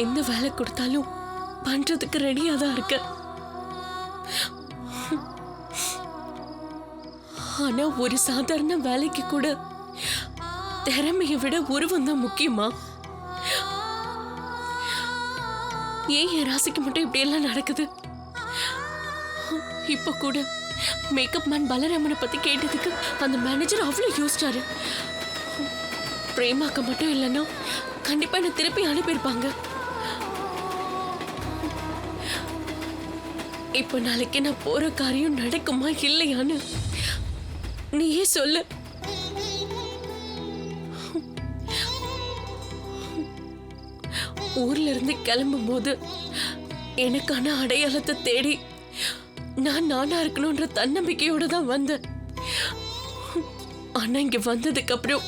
எந்த வேலை கொடுத்தாலும் பண்றதுக்கு ரெடியா தான் இருக்க. ஆனா ஒரு சாதாரண வேலைக்கு கூட திறமையை விட உருவம் தான் முக்கியமா? ஏன் என் ராசிக்கு மட்டும் இப்படி எல்லாம் நடக்குது? இப்ப கூட மேக்கப் மேன் பலராமனை பத்தி கேட்டதுக்கு அந்த மேனேஜர் அவ்வளவு யோசிச்சாரு. பிரேமாக்க மட்டும் இல்லைன்னா கண்டிப்பா என்ன திருப்பி அனுப்பியிருப்பாங்க. இப்ப நாளைக்கு நான் போற காரியம் நடக்குமா இல்லையான்னு நீயே சொல்லு. ஊர்ல இருந்து கிளம்பும் போது எனக்கான அடையாளத்தை தேடி நான் நானா இருக்கணும்ன்ற தன்னம்பிக்கையோட தான் வந்தேன். ஆனா இங்க வந்ததுக்கு அப்புறம்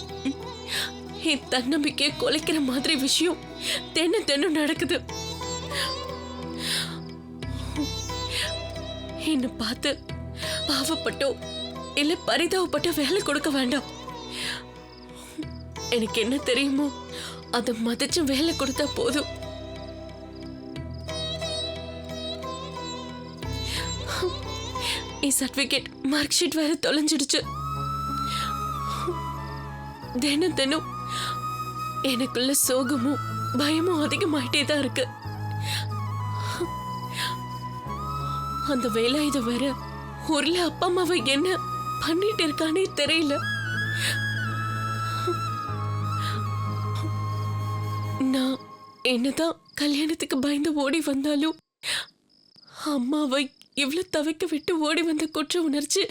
என் தன்னம்பிக்கையை குலைக்கிற மாதிரி விஷயம் தென்னும் நடக்குது. என்ன பார்த்து பாவப்பட்டோ இல்ல பரிதாபப்பட்டோ வேலை கொடுக்க வேண்டாம். எனக்கு என்ன தெரியுமோ அதை மதிச்சு வேலை கொடுத்தா போதும். சர்டிபிகேட் மார்க் ஷீட் வேற தொலைஞ்சிடுச்சு. தினம் எனக்குள்ள சோகமும் பயமும் அதிகமாயிட்டே தான் இருக்கு. அந்த வேலை இது வேற ஊர்ல அப்பா அம்மாவை என்ன பண்ணிட்டு இருக்கானே தெரியல. நான் என்னதான் கல்யாணத்துக்கு பயந்து ஓடி வந்தாலும் அம்மாவை இவ்வளவு தவிக்க விட்டு ஓடி வந்த குற்ற உணர்ச்சி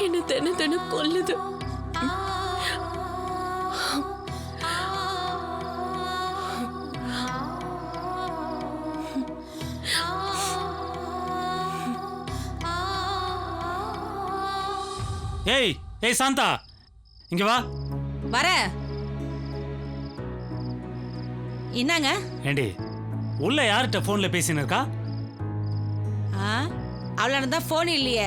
என்ன தினம் கொல்லுது. ஏய் ஏய் சாந்தா, இங்க வா. வர. என்னங்க? ஏண்டி உள்ள யார்கிட்ட போன்ல பேசின்னு இருக்கா? அவளான தான் போன் இல்லையே,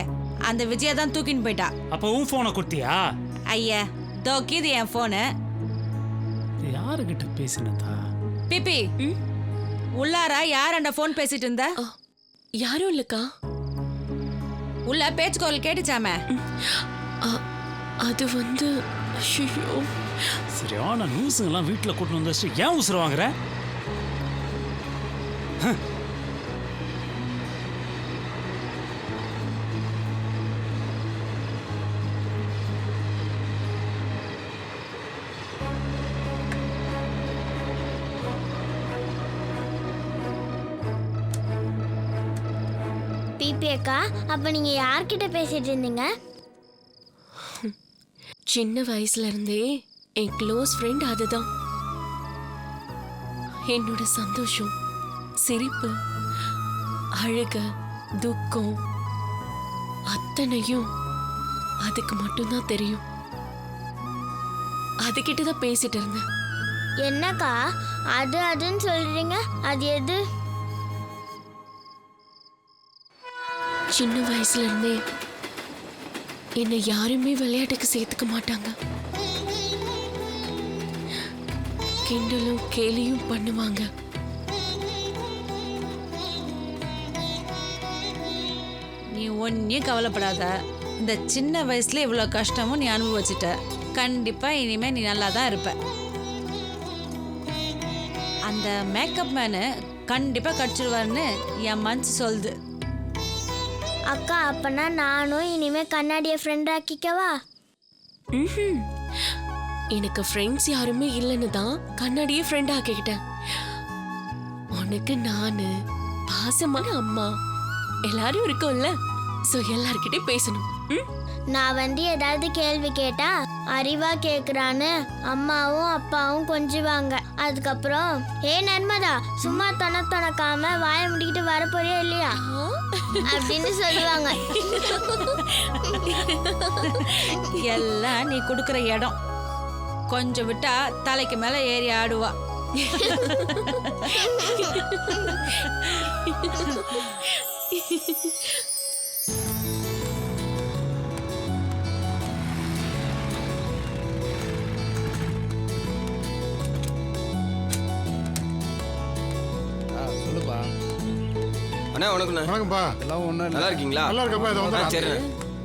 அந்த விஜயா தான் தூக்கின்னு போயிட்டா. அப்ப உன் போனை கொடுத்தியா? ஐயா தோக்கிது என் போனு. யாருகிட்ட பேசினதா? பிபி உள்ளாரா யார் அந்த போன் பேசிட்டு இருந்த? யாரும் இல்லக்கா. உள்ள பேச்சு குரல் கேட்டுச்சாமே. அது வந்து சரியான நியூஸுங்கெல்லாம் வீட்டுல கூட்டு வந்து ஏன் உசுர வாங்குற? பிபி அக்கா, அப்ப நீங்க யார்கிட்ட பேசிட்டு இருந்தீங்க? சின்ன வயசுல இருந்தே என் க்ளோஸ் ஃப்ரெண்ட் அதுதான். என்னோட சந்தோஷம், சிரிப்பு, அழுக, துக்கம் அத்தனையும் அதுக்கு மட்டும்தான் தெரியும். அதுகிட்டதான் பேசிட்டு இருந்தேன். என்னக்கா அதுன்னு சொல்றீங்க? அது எது? சின்ன வயசுல இருந்தே என்னை யாருமே விளையாட்டுக்கு சேர்த்துக்க மாட்டாங்க. கிண்டலும் கேலியும் பண்ணுவாங்க. நீ ஒன்னும் கவலைப்படாத. இந்த சின்ன வயசுல இவ்வளவு கஷ்டமும் நீ அனுபவிச்சுட்ட. கண்டிப்பா இனிமே நீ நல்லா தான் இருப்ப. அந்த மேக்கப் மேனு கண்டிப்பா கடிச்சிருவாருன்னு என் மனசு சொல்லுது. அக்கா, அப்பனா நானும் இனிமே கண்ணாடிய ஃப்ரெண்ட் ஆக்கிக்கவா? எனக்கு ஃப்ரெண்ட்ஸ் யாருமே இல்லைன்னு தான் கண்ணாடியே ஃப்ரெண்ட் ஆக்கிக்கிட்டேன். உனக்கு நானு, பாசமான அம்மா எல்லாரும் இருக்கோம்ல. சோ எல்லார்கிட்டயும் பேசணும். நான் வந்து ஏதாவது கேள்வி கேட்டா அறிவா கேக்குறான்னு அம்மாவும் அப்பாவும் கொஞ்சுவாங்க. அதுக்கப்புறம் நர்மதா சும்மா தொணக்காம வாய முடிக்கிட்டு வரப்போறியா இல்லையா அப்படின்னு சொல்லுவாங்க. எல்லாம் நீ கொடுக்குற இடம். கொஞ்சம் விட்டா தலைக்கு மேல ஏறி ஆடுவா. அண்ணா வணக்கம்ண்ணா. வணக்கம்ப்பா. எல்லாம் ஒன்றும் நல்லா இருக்கீங்களா? நல்லா இருக்கப்பா. இதை வந்து சரிண்ணா.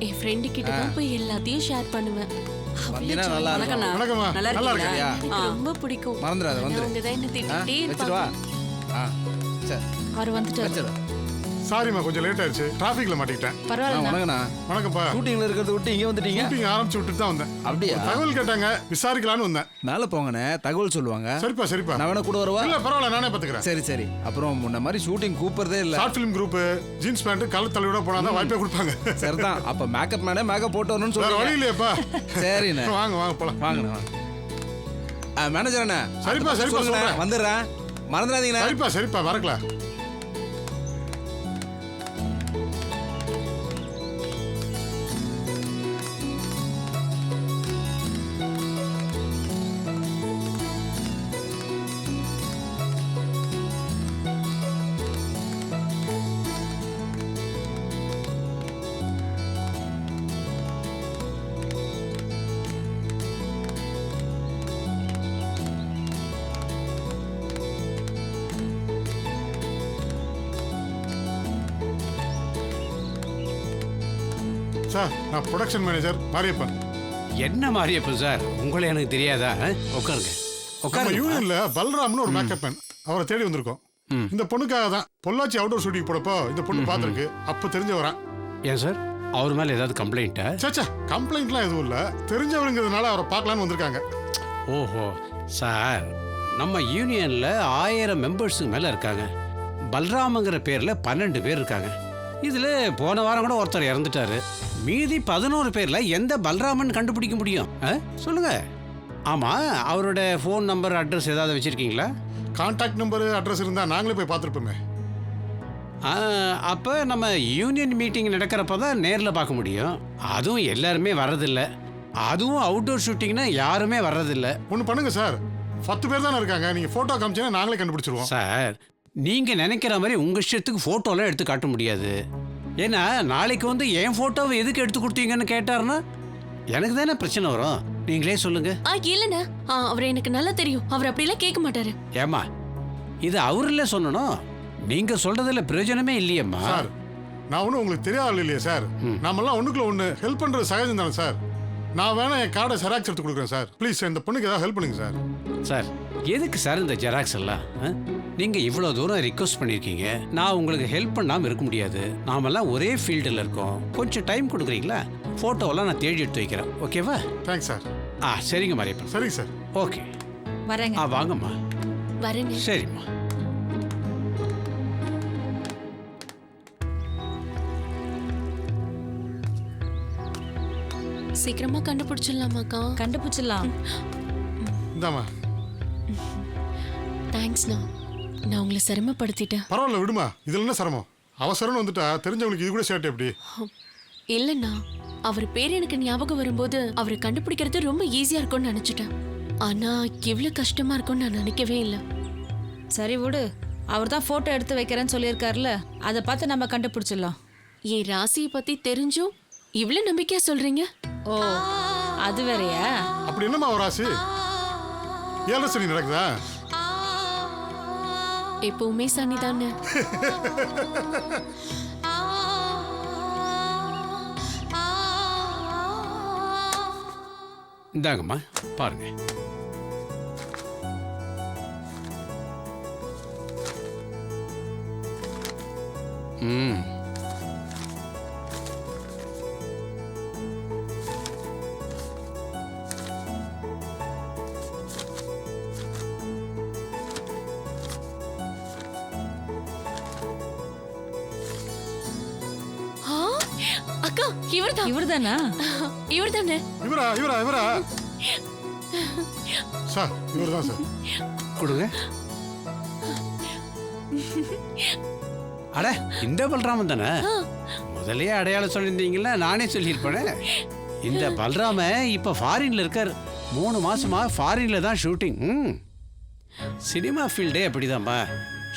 என் ஃப்ரெண்டு கிட்ட தான் போய் எல்லாத்தையும் ஷேர் பண்ணுவேன். வந்தீங்கன்னா நல்லா இருக்கும். வணக்கம்மா. நல்லா இருக்கியா? எனக்கு ரொம்ப பிடிக்கும். மறந்துடாத, வந்துரு. அவங்க தான் என்ன திட்டிகிட்டே வச்சுட்டு வா. இருப்பாங்க. சரி அவர் வந்துட்டு வச்சிடு. சாரிம்மா, கொஞ்சம் லேட் ஆயிடுச்சு. டிராஃபிக்ல மாட்டிக்கிட்டேன். பரவாயில்ல. வணக்கண்ணா. வணக்கம்ப்பா. ஷூட்டிங்ல இருக்கிறத விட்டு இங்கே வந்துட்டீங்க. ஷூட்டிங் ஆரம்பிச்சு விட்டுட்டு தான் வந்தேன். அப்படியா? தகவல் கேட்டாங்க, விசாரிக்கலான்னு வந்தேன். மேலே போங்கண்ணே, தகவல் சொல்லுவாங்க. சரிப்பா. நான் வேணா கூட வரவா? இல்ல பரவாயில்ல, நானே பாத்துக்கிறேன். சரி. அப்புறம் முன்ன மாதிரி ஷூட்டிங் கூப்பிடுறதே இல்லை. Short film group, jeans pant, colour தலையோட போனாதான் வாய்ப்பே கொடுப்பாங்க. சரிதான். அப்ப மேக்கப் மேனே மேக்கப் போட்டு வரணும்னு வேற வழி சொல்லுங்க. இல்லையாப்பா. சரிண்ணே. வாங்க போலாம். வாங்கண்ணே வாங்க. மேனேஜர் அண்ணா. சரிப்பா, சொல்றேன். வந்துடுறேன், மறந்துடாதீங்கண்ணா. சரிப்பா வரக்கலாம். சார், நான் ப்ரொடக்ஷன் மேனேஜர் மாரியப்பன். என்ன மாரியப்பன் சார், உங்களை எனக்கு தெரியாதா? உட்காருங்க நம்ம உட்காருங்க. யூனியன்ல பல்ராம்னு ஒரு மேக்கப் மேன், அவரை தேடி வந்திருக்கோம். இந்த பொண்ணுக்காக தான். பொள்ளாச்சி அவுட்டோர் ஷூட்டிங் போடப்போ இந்த பொண்ணு பார்த்துருக்கு. அப்ப தெரிஞ்சவரான். ஏன் சார், அவர் மேல ஏதாவது கம்ப்ளைண்ட்டா? சேச்சா, கம்ப்ளைண்ட்லாம் எதுவும் இல்ல. தெரிஞ்சவருங்கிறதுனால அவரை பார்க்கலான்னு வந்திருக்காங்க. ஓஹோ சார், நம்ம யூனியன்ல 1000 மெம்பர்ஸுக்கு மேல இருக்காங்க. பல்ராமங்கிற பேர்ல 12 பேர் இருக்காங்க. இதுல போன வாரம் கூட ஒருத்தர் இறந்துட்டாரு. மீதி 11 பேர்ல எந்த பல்ராமன் கண்டுபிடிக்க முடியும்? சொல்லுங்க. ஆமா, அவரோட ஃபோன் நம்பர், அட்ரஸ் ஏதாவது வச்சிருக்கீங்களா? கான்டாக்ட் நம்பர், அட்ரஸ் இருந்தா நாங்களே போய் பார்த்துருப்போமே. அப்போ நம்ம யூனியன் மீட்டிங் நடக்கிறப்ப தான் நேரில் பார்க்க முடியும். அதுவும் எல்லாருமே வர்றதில்லை. அதுவும் அவுட்டோர் ஷூட்டிங்னா யாருமே வர்றதில்லை. ஒன்று பண்ணுங்க சார், 10 பேர் தானே இருக்காங்க. நீங்க போட்டோ காமிச்சீங்கன்னா நாங்களே கண்டுபிடிச்சிருவோம். சார், நீங்கள் நினைக்கிற மாதிரி உங்கள் இஷ்டத்துக்கு ஃபோட்டோலாம் எடுத்து காட்ட முடியாது. ஏன்னா நாளைக்கு வந்து என் ஃபோட்டோவை எதுக்கு எடுத்து கொடுத்தீங்கன்னு கேட்டாருன்னா எனக்கு தானே பிரச்சனை வரும். நீங்களே சொல்லுங்க. இல்லைண்ணா, அவர் எனக்கு நல்லா தெரியும். அவர் அப்படிலாம் கேட்க மாட்டாரு. ஏம்மா, இது அவரில் சொல்லணும். நீங்க சொல்றதுல பிரயோஜனமே இல்லையம்மா. சார், நான் ஒன்றும் உங்களுக்கு தெரியாது இல்லையா சார். நாமெல்லாம் ஒண்ணுக்குள்ள ஒன்று ஹெல்ப் பண்றது சகஜம் தானே சார். நான் வேணா என் கார்டை ஜெராக்ஸ் எடுத்து கொடுக்குறேன் சார். ப்ளீஸ் இந்த பொண்ணுக்கு ஏதாவது ஹெல்ப் பண்ணுங்க சார். சார், எதுக்கு சார் இந்த ஜெராக்ஸ் எல்லாம்? நீங்க இவ்வளோ தூரம் ரிக்வஸ்ட் பண்ணியிருக்கீங்க. நான் உங்களுக்கு ஹெல்ப் பண்ணாமல் இருக்க முடியாது. நாமெல்லாம் ஒரே ஃபீல்டில் இருக்கோம். கொஞ்சம் டைம் கொடுக்குறீங்களா? ஃபோட்டோவெல்லாம் நான் தேடி எடுத்து வைக்கிறேன். ஓகேவா? Thanks sir. சரிங்க மாரியப்பன். சரிங்க சார். ஓகே, வரேங்க. வாங்கம்மா. வரேங்க. சரிம்மா. சீக்கிரமா கண்டுபிடிச்சிடலாமாக்கா? கண்டுபிடிச்சிடலாம். இந்தாம்மா. தேங்க்ஸ்ண்ணா, நான் உங்களை சிரமப்படுத்திட்டேன். பரவாயில்ல விடுமா, இதுல என்ன சிரமம்? அவசரம்னு வந்துட்டா தெரிஞ்சவங்களுக்கு இது கூட சேட்டை எப்படி? இல்லைண்ணா, அவர் பேர் எனக்கு ஞாபகம் வரும்போது அவரை கண்டுபிடிக்கிறது ரொம்ப ஈஸியா இருக்கும்னு நினைச்சிட்டேன். ஆனா இவ்வளவு கஷ்டமா இருக்கும்னு நான் நினைக்கவே இல்லை. சரி விடு, அவர் தான் ஃபோட்டோ எடுத்து வைக்கிறேன்னு சொல்லியிருக்காருல, அதை பார்த்து நம்ம கண்டுபிடிச்சிடலாம். என் ராசியை பத்தி தெரிஞ்சும் இவ்வளவு நம்பிக்கையா சொல்றீங்க? ஓ, அது வேறையா? அப்படி என்னம்மா ஒரு ராசி? 7 சனி நடக்குதா? எப்பவுமே சனி தானே. இந்தாங்கம்மா, பாருங்க. அக்கா, இவர்தான். இவர்தானா? இவர்தானே. இவரா சார்? இவர்தான் சார். கொடுங்க. அட, இந்த பல்ராமன் தானே? முதலே அடையாளம் சொல்லியிருந்தீங்களா? நானே சொல்லியிருப்பேனே. இந்த பல்ராம இப்ப ஃபாரின்ல இருக்காரு. 3 மாசமா ஃபாரின்ல தான் ஷூட்டிங். சினிமா ஃபீல்டே அப்படிதான்ப்பா.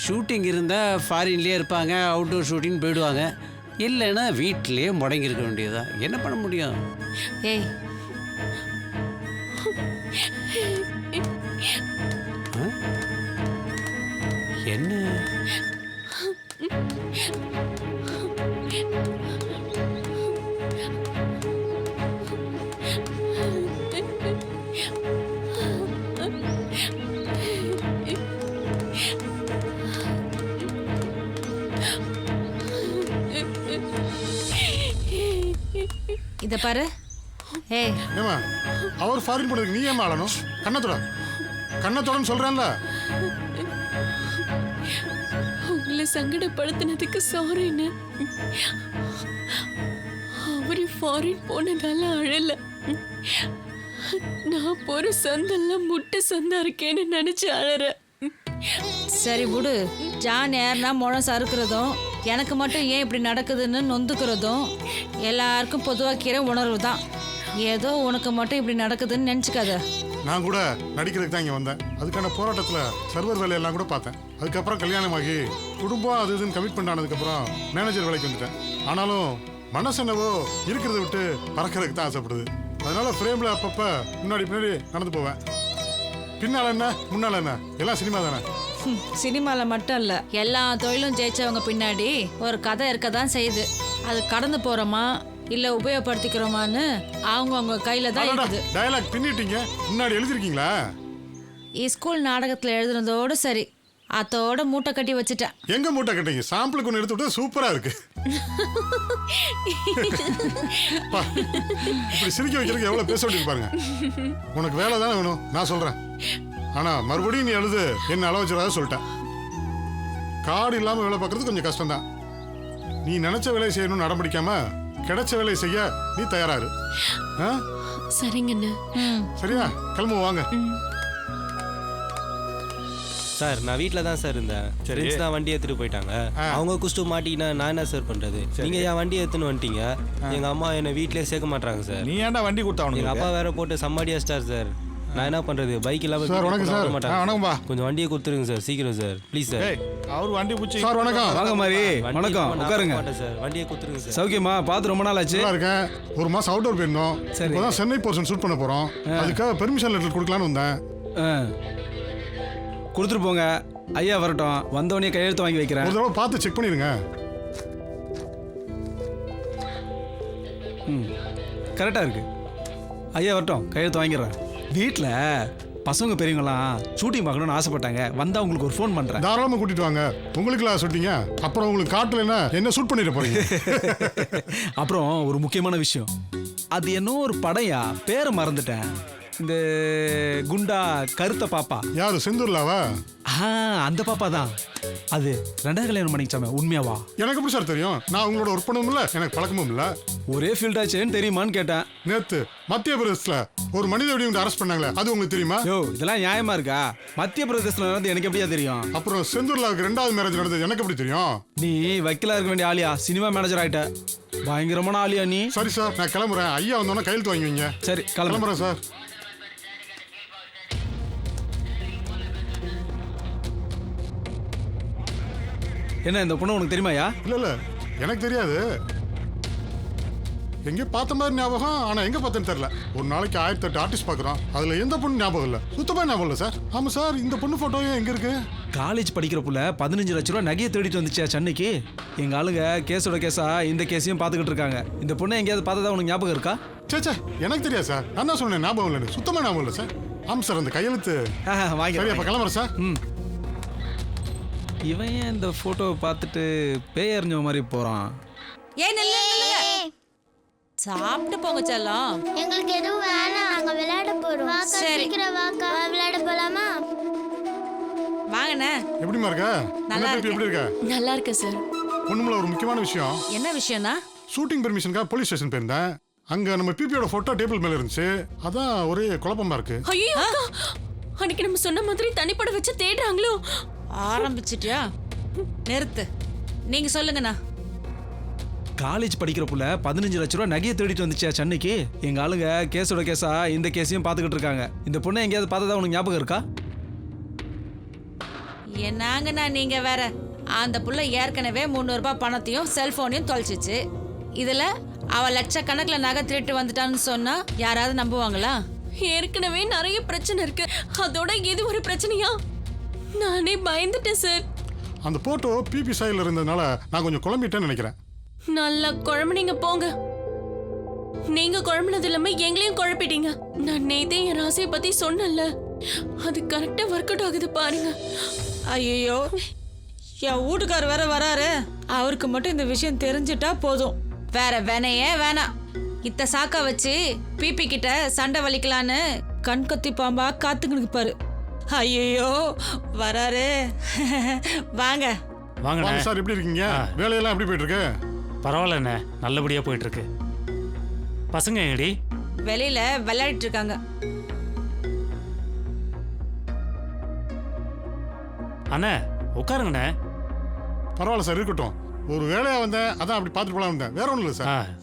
ஷூட்டிங் இருந்தா ஃபாரின்லயே இருப்பாங்க, அவுட்டோர் ஷூட்டிங் போயிடுவாங்க. இல்லைன்னா வீட்டிலேயே முடங்கி இருக்க வேண்டியதுதான். என்ன பண்ண முடியும்? ஏய், என்ன இத பாரு. ஏய், ஏமா அவர் ஃபாரின் போனதுக்கு நீ ஏமா ஆளணும்? கண்ணத்தோடன்னு சொல்றேன்ல. உங்களை சங்கடப்படுத்தினதுக்கு சாரின்னு. அவரு ஃபாரின் போனதால அழல. நான் போற சந்தெல்லாம் முட்டை சந்தா இருக்கேன்னு நினைச்சு அழற. சரி விடு. ஜான் ஏறினா முழம் சறுக்கிறதும் எனக்கு மட்டும் ஏன் இப்படி நடக்குதுன்னு நொந்துக்கிறதும் எல்லாருக்கும் பொதுவாக்கிற உணர்வு தான். ஏதோ உனக்கு மட்டும் இப்படி நடக்குதுன்னு நினச்சிக்காத. நான் கூட நடிக்கிறதுக்கு தான் இங்கே வந்தேன். அதுக்கான போராட்டத்தில் சர்வர் வேலையெல்லாம் கூட பார்த்தேன். அதுக்கப்புறம் கல்யாணமாகி குடும்பம் அது இதுன்னு கமிட்மெண்ட் ஆனதுக்கப்புறம் மேனேஜர் வேலைக்கு வந்துட்டேன். ஆனாலும் மனசு என்னவோ இருக்கிறத விட்டு பறக்கிறதுக்கு தான் ஆசைப்படுது. அதனால ஃப்ரேமில் அப்பப்போ முன்னாடி நடந்து போவேன். பின்னால் என்ன முன்னால் என்ன எல்லாம் சினிமா தானே. சினிமாவில் மட்டும் இல்லை, எல்லா தொழிலும் ஜெயிச்சவங்க பின்னாடி ஒரு கதை இருக்க தான் செய்யுது. அது கடந்து போகிறோமா இல்லை உபயோகப்படுத்திக்கிறோமான்னு அவங்க கையில் தான் இருக்குது. டயலாக் பின்னிட்டீங்க, முன்னாடி எழுதிருக்கீங்களா? ஸ்கூல் நாடகத்தில் எழுதுனதோடு சரி, அதோட மூட்டை கட்டி வச்சுட்டேன். எங்க மூட்டை கட்டிங்க? சாம்பிளுக்கு ஒன்று எடுத்து விட்டு சூப்பரா இருக்கு. இப்படி சிரிக்க வைக்கிறதுக்கு எவ்வளவு பேச வேண்டியது பாருங்க. உனக்கு வேலை தானே வேணும், நான் சொல்றேன். ஆனா மறுபடியும் நீ எழுது என்ன அளவு வச்சுறதா சொல்லிட்டேன். கார்டு இல்லாம வேலை பார்க்கறது கொஞ்சம் கஷ்டம் தான். நீ நினைச்ச வேலையை செய்யணும்னு அடம்பிடிக்காம கிடைச்ச வேலையை செய்ய நீ தயாராரு. சரிங்கண்ணா. சரியா? கிளம்பு வாங்க. சார் நான் வீட்டில் தான் சார் இருந்தேன். ஃப்ரெண்ட்ஸ் தான் வண்டி எடுத்துட்டு போயிட்டாங்க. அவங்க குஸ்டு மாட்டிக்கினா நான் என்ன சார் பண்றது? நீங்க என் வண்டி எடுத்துன்னு வந்துட்டீங்க. எங்க அம்மா என்னை வீட்லயே சேர்க்க மாட்டாங்க சார். நீ ஏன்டா வண்டி கொடுத்தா? எங்க அப்பா வேற போட்டு சம்மாடியா ஸ்டார் சார். நான் என்ன பண்றது? பைக் இல்லாம சார் வணக்கம் சார். வணக்கம்பா. கொஞ்சம் வண்டியை கொடுத்துருங்க சார், சீக்கிரம் சார், ப்ளீஸ் சார். அவர் வண்டி பூச்சி. சார் வணக்கம். வாங்க மாதிரி. வணக்கம், உட்காருங்க சார். வண்டியை கொடுத்துருங்க சார். சௌக்கியமா? பார்த்து ரொம்ப நாள் ஆச்சு. நல்லா இருக்கேன். ஒரு மாசம் அவுட்டோர் போயிருந்தோம். சரி. இப்போதான் சென்னை போர்ஷன் ஷூட் பண்ண போறோம். அதுக்காக பெர்மிஷன் லெட்டர் கொடுக்கலான்னு வந்தேன். கொடுத்துட்டு போங்க. ஐயா வரட்டும், வந்தவனே கையெழுத்து வாங்கி வைக்கிறேன். ஒரு தடவை பார்த்து செக் பண்ணிருங்க. கரெக்டாக இருக்கு. ஐயா வரட்டும், கையெழுத்து வாங்கிடுறேன். வீட்டில் பசங்க பெரியவங்களாம் ஷூட்டிங் பார்க்கணும்னு ஆசைப்பட்டாங்க. வந்தா உங்களுக்கு ஒரு ஃபோன் பண்ணுறேன். தாராளமாக கூட்டிட்டு வாங்க. உங்களுக்குலாம் சொல்லிட்டீங்க, அப்புறம் உங்களுக்கு காட்டலைன்னா என்ன ஷூட் பண்ணிட போறீங்க. அப்புறம் ஒரு முக்கியமான விஷயம், அது என்ன ஒரு படையா, பேரை மறந்துட்டேன். இந்த குண்டா கருத்த பாப்பா யாரு? செந்தூர்லாவா? அந்த பாப்பா தான். அது ரெண்டாவது கல்யாணம் பண்ணிச்சாமே, உண்மையாவா? எனக்கு எப்படி சார் தெரியும்? நான் உங்களோட ஒர்க் பண்ணவும் இல்லை, எனக்கு பழக்கமும் இல்லை. ஒரே ஃபீல்டாச்சேன்னு தெரியுமான்னு கேட்டேன். நேத்து மத்திய பிரதேசத்துல ஒரு மனித வெடிகுண்டு அரெஸ்ட் பண்ணாங்களே, அது உங்களுக்கு தெரியுமா? யோ, இதெல்லாம் நியாயமா இருக்கா? மத்திய பிரதேசத்துல நடந்து எனக்கு எப்படியா தெரியும்? அப்புறம் செந்தூர்லாவுக்கு 2வது மேரேஜ் நடந்தது எனக்கு எப்படி தெரியும்? நீ வக்கீலா இருக்க வேண்டிய ஆளியா, சினிமா மேனேஜர் ஆயிட்ட. பயங்கரமான ஆளியா நீ. சரி சார், நான் கிளம்புறேன். ஐயா வந்தோன்னா கையெழுத்து வாங்கி வைங்க. சரி, கிளம்புறேன் சார். என்ன இந்த பொண்ணு உனக்கு தெரியுமாயா? இல்ல எனக்கு தெரியாது. எங்க பார்த்த மாதிரி ஞாபகம், ஆனா எங்க பார்த்தேன்னு தெரியல. ஒரு நாளைக்கு 1008 ஆர்டிஸ்ட் பாக்குறோம், அதுல எந்த பொண்ணு ஞாபகம் இல்ல, சுத்தமா ஞாபகம் இல்ல சார். ஆமா சார், இந்த பொண்ணு போட்டோ எங்க இருக்கு? காலேஜ் படிக்கிற புள்ள 15 லட்ச ரூபா நகையை தேடிட்டு வந்துச்சா சென்னைக்கு. எங்க ஆளுங்க கேஸோட கேஸா இந்த கேஸையும் பார்த்துக்கிட்டு இருக்காங்க. இந்த பொண்ணை எங்கேயாவது பார்த்ததா உனக்கு ஞாபகம் இருக்கா? சே எனக்கு தெரியாது சார். நான் தான் சொன்னேன் ஞாபகம் இல்லைன்னு. சுத்தமா ஞாபகம் இல்லை சார். ஆமா சார், அந்த கையெழுத்து. வாங்கி. சரி, அப்ப கிளம்புறேன் சார். இவன் ஏன் இந்த போட்டோவை பார்த்துட்டு பேய் அறிஞ்ச மாதிரி போறான்? ஏன் நில்லுங்க. சாப்பிட்டு போங்க செல்லம். எங்களுக்கு எதுவும் வேணாம், நாங்க விளையாட போறோம். வாக்கா, சரி. சீக்கிரம் வாக்கா, விளையாட போலாமா? வாங்கண்ணே. எப்படிமா இருக்க? நல்லா என்ன எப்படி இருக்க? நல்லா இருக்க சார். ஒண்ணுமில்ல, ஒரு முக்கியமான விஷயம். என்ன விஷயம்னா? ஷூட்டிங் பெர்மிஷனுக்காக போலீஸ் ஸ்டேஷன் போயிருந்தேன். அங்க நம்ம பிபியோட போட்டோ டேபிள் மேல இருந்துச்சு. அதான் ஒரே குழப்பமா இருக்கு. ஐயோ அக்கா, அன்னைக்கு நம்ம சொன்ன மாதிரி தனிப்பட வச்சு தேடுறாங்களோ? ஆரம்பிச்சிட்டியா? நிறுத்து. நீங்க சொல்லுங்கண்ணா. காலேஜ் படிக்கிற புள்ள 15 லட்ச ரூபா நகையை தேடிட்டு வந்துச்சா சென்னைக்கு. எங்க ஆளுங்க கேஸோட கேஸா இந்த கேஸையும் பார்த்துக்கிட்டு இருக்காங்க. இந்த பொண்ணை எங்கேயாவது பார்த்ததா உனக்கு ஞாபகம் இருக்கா? என்னங்கண்ணா நீங்க வேற. அந்த புள்ள ஏற்கனவே 300 ரூபாய் பணத்தையும் செல்போனையும் தொலைச்சிச்சு. இதுல அவ லட்சக்கணக்கில் நகை திருட்டு வந்துட்டான்னு சொன்னா யாராவது நம்புவாங்களா? ஏற்கனவே நிறைய பிரச்சனை இருக்கு, அதோட இது ஒரு பிரச்சனையா? நானே பயந்துட்டேன் சார். அந்த போட்டோ பிபி சைடில் இருந்ததுனால நான் கொஞ்சம் குழம்பிட்டேன்னு நினைக்கிறேன். நல்லா குழம்புனீங்க போங்க. நீங்க குழம்புனது இல்லாம எங்களையும் குழப்பிட்டீங்க. நான் நேத்தே என் ராசியை பத்தி சொன்னல, அது கரெக்டா ஒர்க் அவுட் ஆகுது பாருங்க. ஐயோ, என் வீட்டுக்கார் வேற வராரு. அவருக்கு மட்டும் இந்த விஷயம் தெரிஞ்சிட்டா போதும், வேற வேணையே வேணாம். இத்த சாக்கா வச்சு பிபி கிட்ட சண்டை வலிக்கலான்னு கண் கத்தி பாம்பா காத்துக்கிட்டு பாரு. ஐயோ வராரு. வாங்க வாங்கண்ணே. சார் எப்படி இருக்கீங்க? வேலையெல்லாம் எப்படி போயிட்டு இருக்கு? பரவாயில்லண்ணே, நல்லபடியா போயிட்டு இருக்கு. பசங்க எங்கடி? வெளியில விளையாடிட்டு இருக்காங்க. அண்ணே உட்காருங்கண்ணே. பரவாயில்ல சார், இருக்கட்டும். ஒரு வேலையா வந்தேன், அதான் அப்படி பார்த்துட்டு போலாம் வந்தேன், வேற ஒன்றும் இல்லை சார்.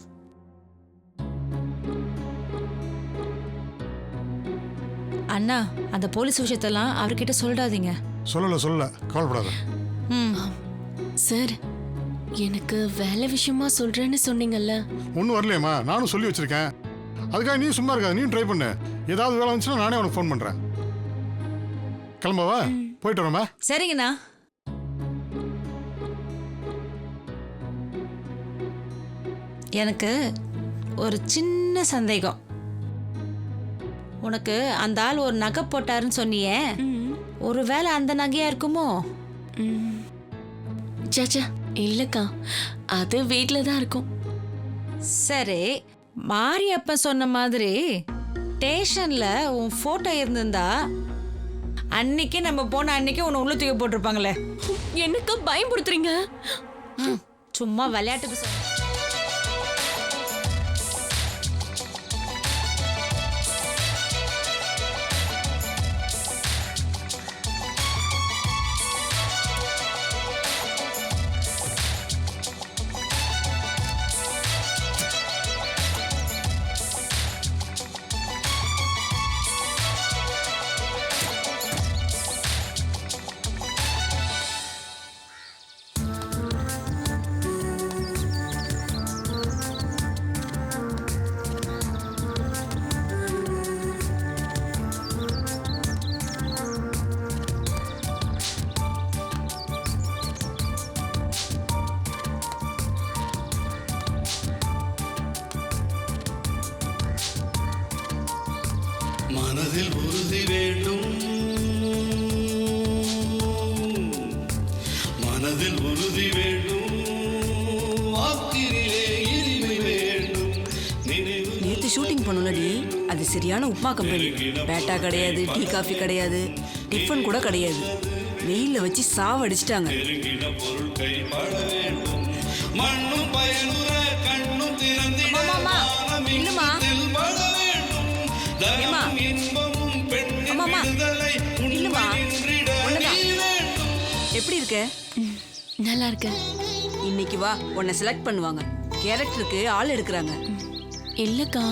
அண்ணா, அந்த போலீஸ் விஷயத்தெல்லாம் அவர்கிட்ட சொல்லிடாதீங்க. சொல்லல கவலைப்படாத. சார், எனக்கு வேலை விஷயமா சொல்றேன்னு சொன்னீங்கல்ல. ஒன்றும் வரலையம்மா, நானும் சொல்லி வச்சிருக்கேன். அதுக்காக நீ சும்மா இருக்காது, நீ ட்ரை பண்ணு. ஏதாவது வேலை வந்துச்சுன்னா நானே உனக்கு ஃபோன் பண்றேன். கிளம்பவா? போயிட்டு வரோமா? சரிங்கண்ணா. எனக்கு ஒரு சின்ன சந்தேகம். உனக்கு அந்த ஆள் ஒரு நகை போட்டாருன்னு சொன்னியே, ஒருவேளை அந்த நகையா இருக்குமோ? சாச்சா இல்லக்கா, அது வீட்ல தான் இருக்கும். சரி, மாரியப்பன் சொன்ன மாதிரி ஸ்டேஷன்ல உன் போட்டோ இருந்திருந்தா அன்னைக்கு நம்ம போன அன்னைக்கு உன்னை உள்ள தூக்கி போட்டிருப்பாங்களே. எனக்கு பயன்படுத்துறீங்க. சும்மா விளையாட்டுக்கு சொன்ன. மனதில் உறுதி வேண்டும், மனதில் உறுதி வேண்டும், வாக்கிலே இனிமை வேண்டும். நேற்று ஷூட்டிங் பண்ணலடி, அது சரியான உப்மா கம்பெனி. பேட்டா கிடையாது, டீ காஃபி கிடையாது, டிஃபன் கூட கிடையாது. வெயில வச்சு சாவடிச்சிட்டாங்க. பொருள் கைப்பட வேண்டும், மண்ணும் பயனுற கண்ணும் திறந்திட எப்படி இருக்க? நல்லா இருக்க. இன்னைக்கு வா, உன்னை செலக்ட் பண்ணுவாங்க. கேரக்டருக்கு ஆள் எடுக்கிறாங்க. இல்லக்கா,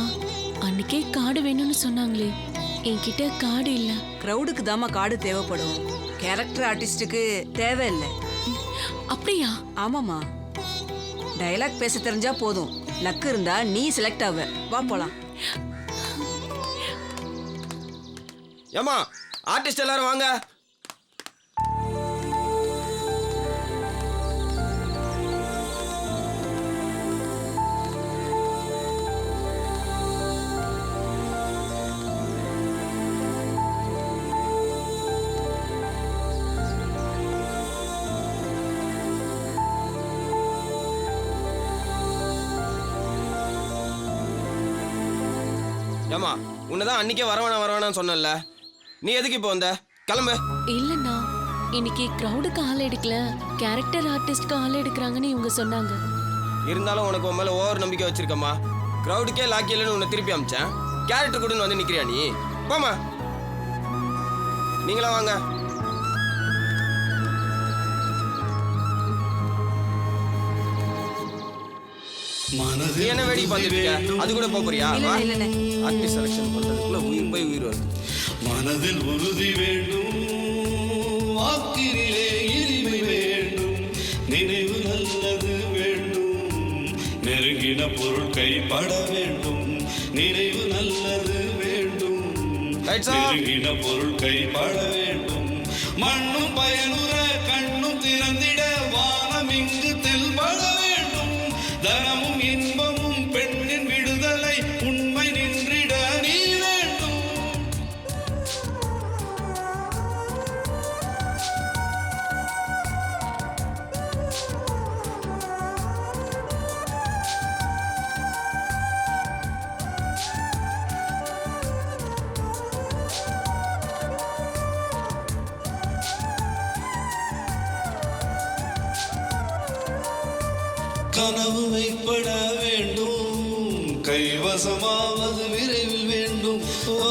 அன்னைக்கே கார்டு வேணும்னு சொன்னாங்களே, என்கிட்ட கார்டு இல்ல. கிரவுடுக்கு தாமா கார்டு தேவைப்படும், கேரக்டர் ஆர்டிஸ்டுக்கு தேவையில்லை. அப்படியா? ஆமாமா, டயலாக் பேச தெரிஞ்சா போதும். லக்கு இருந்தா நீ செலக்ட் ஆவ. வா போலாம். ஏமா ஆர்டிஸ்ட் எல்லாரும் வாங்க. ஏமா உன்னதான் அன்னைக்கே வரவேணான்னு சொன்னல, நீ எதுக்கு இப்போ வந்த? கிளம்பு. இல்லண்ணா, இன்னைக்கு கிரவுடுக்கு ஆள் எடுக்கல, கேரக்டர் ஆர்டிஸ்ட்க்கு ஆள் எடுக்கிறாங்கன்னு இவங்க சொன்னாங்க. இருந்தாலும் உனக்கு உன் மேல ஓவர் நம்பிக்கை வச்சிருக்கம்மா. கிரவுடுக்கே லாக்கி இல்லைன்னு உன்னை திருப்பி அமிச்சேன். கேரக்டர் கூடன்னு வந்து நிக்கிறியா நீ? போமா, நீங்களா வாங்க. நீ என்ன வேடிக்கை பார்த்துட்டு அது கூட போறியா? ஆர்டிஸ்ட் செலக்ஷன் பண்றதுக்குள்ள உயிர் போய் உயிர் வருது. மனதில் உறுதி வேண்டும், வாக்கிலே இனிமை வேண்டும், நினைவு நல்லது வேண்டும், நெருங்கின பொருள் கைப்பட வேண்டும், நினைவு நல்லது வேண்டும், நெருங்கின பொருள் கைப்பட வேண்டும், மண்ணும் பயனுற கண்ணும் திறந்து தனமும் இன்பமும் பெண்ணின் விடுதலை உண்மை நின்றிட நீ வேண்டும். கனவு மெய்ப்பட வேண்டும், கைவசமாவது விரைவில் வேண்டும். ஓ,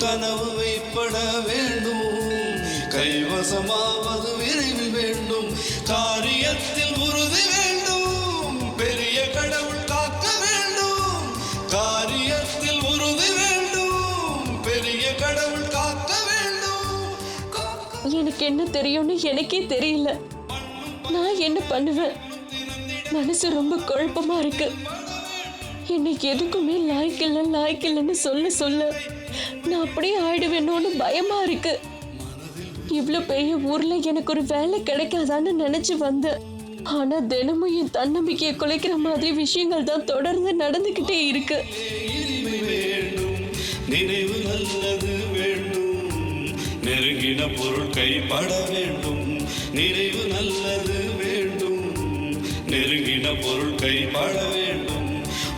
கனவு மெய்ப்பட வேண்டும், கைவசமாவது விரைவில் வேண்டும். காரியத்தில் உறுதி வேண்டும், பெரிய கடவுள் காக்க வேண்டும். காரியத்தில் உறுதி வேண்டும், பெரிய கடவுள் காக்க வேண்டும். எனக்கு என்ன தெரியும்னு எனக்கே தெரியல. நான் என்ன பண்ணுவேன்? மனசு ரொம்ப குழப்பமா இருக்கு. என்னை எதுக்குமே லாய்க்கில்லைன்னு சொல்ல நான் அப்படியே ஆயிடுவேணும்னு பயமா இருக்கு. இவ்வளோ பெரிய ஊர்ல எனக்கு ஒரு வேலை கிடைக்காதான்னு நினைச்சு வந்தேன். ஆனா தினமும் என் தன்னம்பிக்கையை குலைக்கிற மாதிரி விஷயங்கள் தான் தொடர்ந்து நடந்துகிட்டே இருக்கு. நினைவு நல்லது வேண்டும், நெருங்கின பொருள் கைப்பட வேண்டும். நிறைவு நல்லது வேண்டும், நெருங்கின பொருள் கைப்பட வேண்டும்.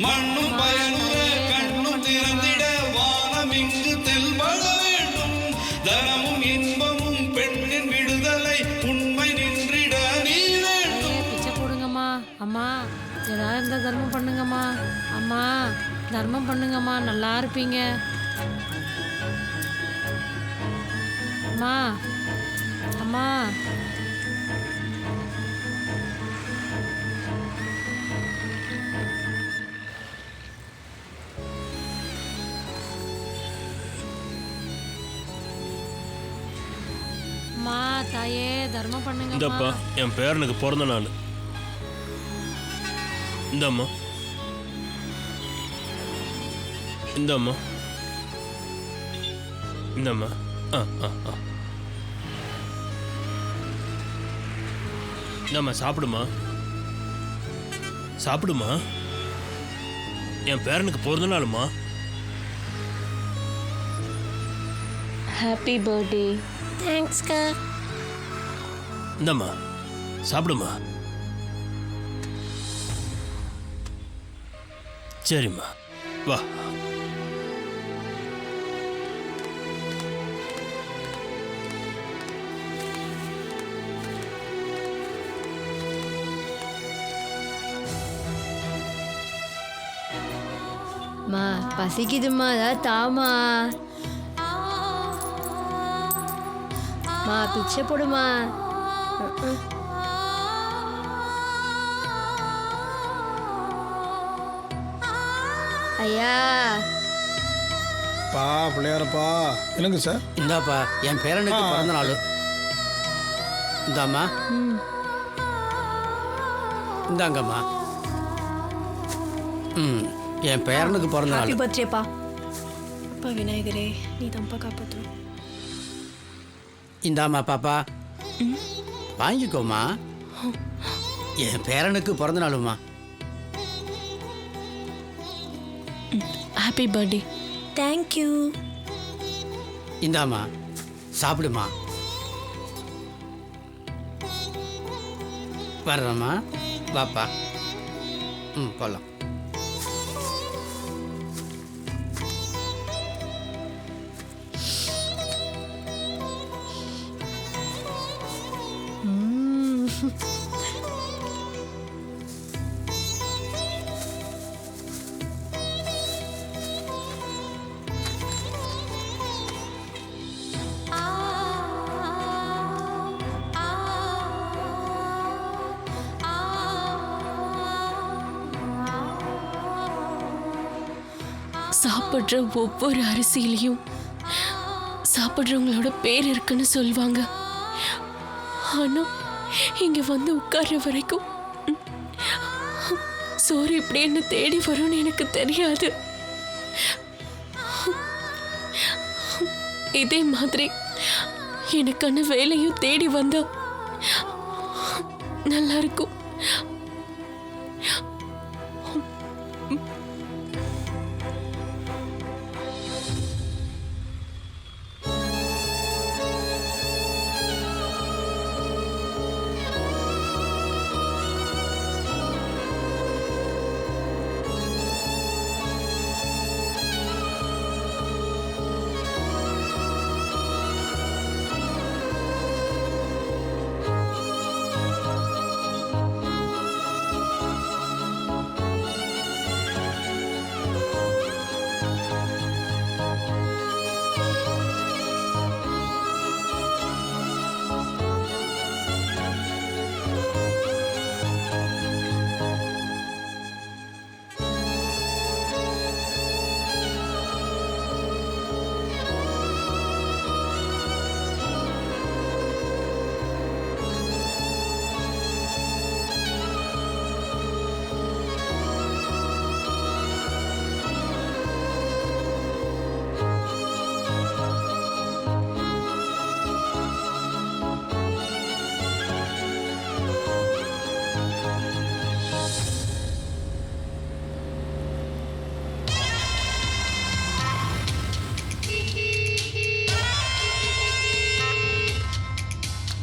மண்ணும் பயனுற கண்ணும் திறந்திட வானம் இங்கு தெல்பட வேண்டும். தனமும் இன்பமும் பெண்ணின் விடுதலை உண்மை நின்றிட நீ வேண்டும். பிச்சை போடுங்கம்மா. அம்மா ஏதாவது இருந்தால் தர்மம் பண்ணுங்கம்மா. அம்மா தர்மம் பண்ணுங்கம்மா, நல்லா இருப்பீங்க. அம்மா அம்மா அம்மா தாயே தர்மம் பண்ணுங்க. இந்தப்பா என் பேரனுக்கு பிறந்த நாள். இந்தம்மா இந்தம்மா இந்தம்மா. இந்தம்மா சாப்பிடுமா சாப்பிடுமா. என் பேரனுக்கு பிறந்த நாளுமா. Happy birthday. தேங்க்ஸ்க்கா. இந்தம்மா சாப்பிடுமா. சரிம்மா வா. மா பசிக்குதுமா, ஏதாவது தாமா. மா பிச்சை போடுமா. ஐயா பா பிள்ளையாரப்பா. என்னங்க சார்? இந்தாப்பா என் பேரனுக்கு பிறந்த நாள். இந்தாம்மா. இந்தாங்கம்மா. என் பேரனுக்கு பிறந்த நாள். ஹாப்பி பர்த்டேப்பா. அப்பா விநாயகரே, நீ தம்பா காப்பாற்று. இந்தாம்மா பாப்பா, வாங்கிக்கோமா. என் பேரனுக்கு பிறந்த நாளுமா. Happy birthday. தேங்க்யூ. இந்தாம்மா சாப்பிடுமா. வர்றம்மா, வாப்பா. போகலாம். சாப்பிட்ற ஒவ்வொரு அரிசியிலையும் சாப்பிட்றவங்களோட பேர் இருக்குன்னு சொல்லுவாங்க. ஆனா இங்க வந்து உட்கார்ற வரைக்கும் சோறு இப்படி என்ன தேடி வரும்னு எனக்கு தெரியாது. இதே மாதிரி எனக்கான வேலையும் தேடி வந்தா நல்லா இருக்கும்.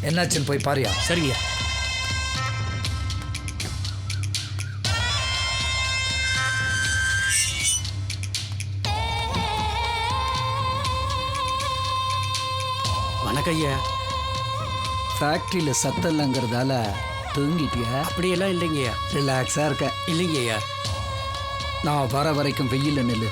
என்னாச்சுன்னு போய் பாரியா. சரிங்க. வணக்கம் ஐயா. ஃபேக்ட்ரியில் சத்தம் இல்லைங்கிறதால தூங்கிட்டியா? அப்படியெல்லாம் இல்லைங்கய்யா. ரிலாக்ஸாக இருக்க? இல்லைங்கய்யா. நான் வர வரைக்கும் வெயில் நில்லு.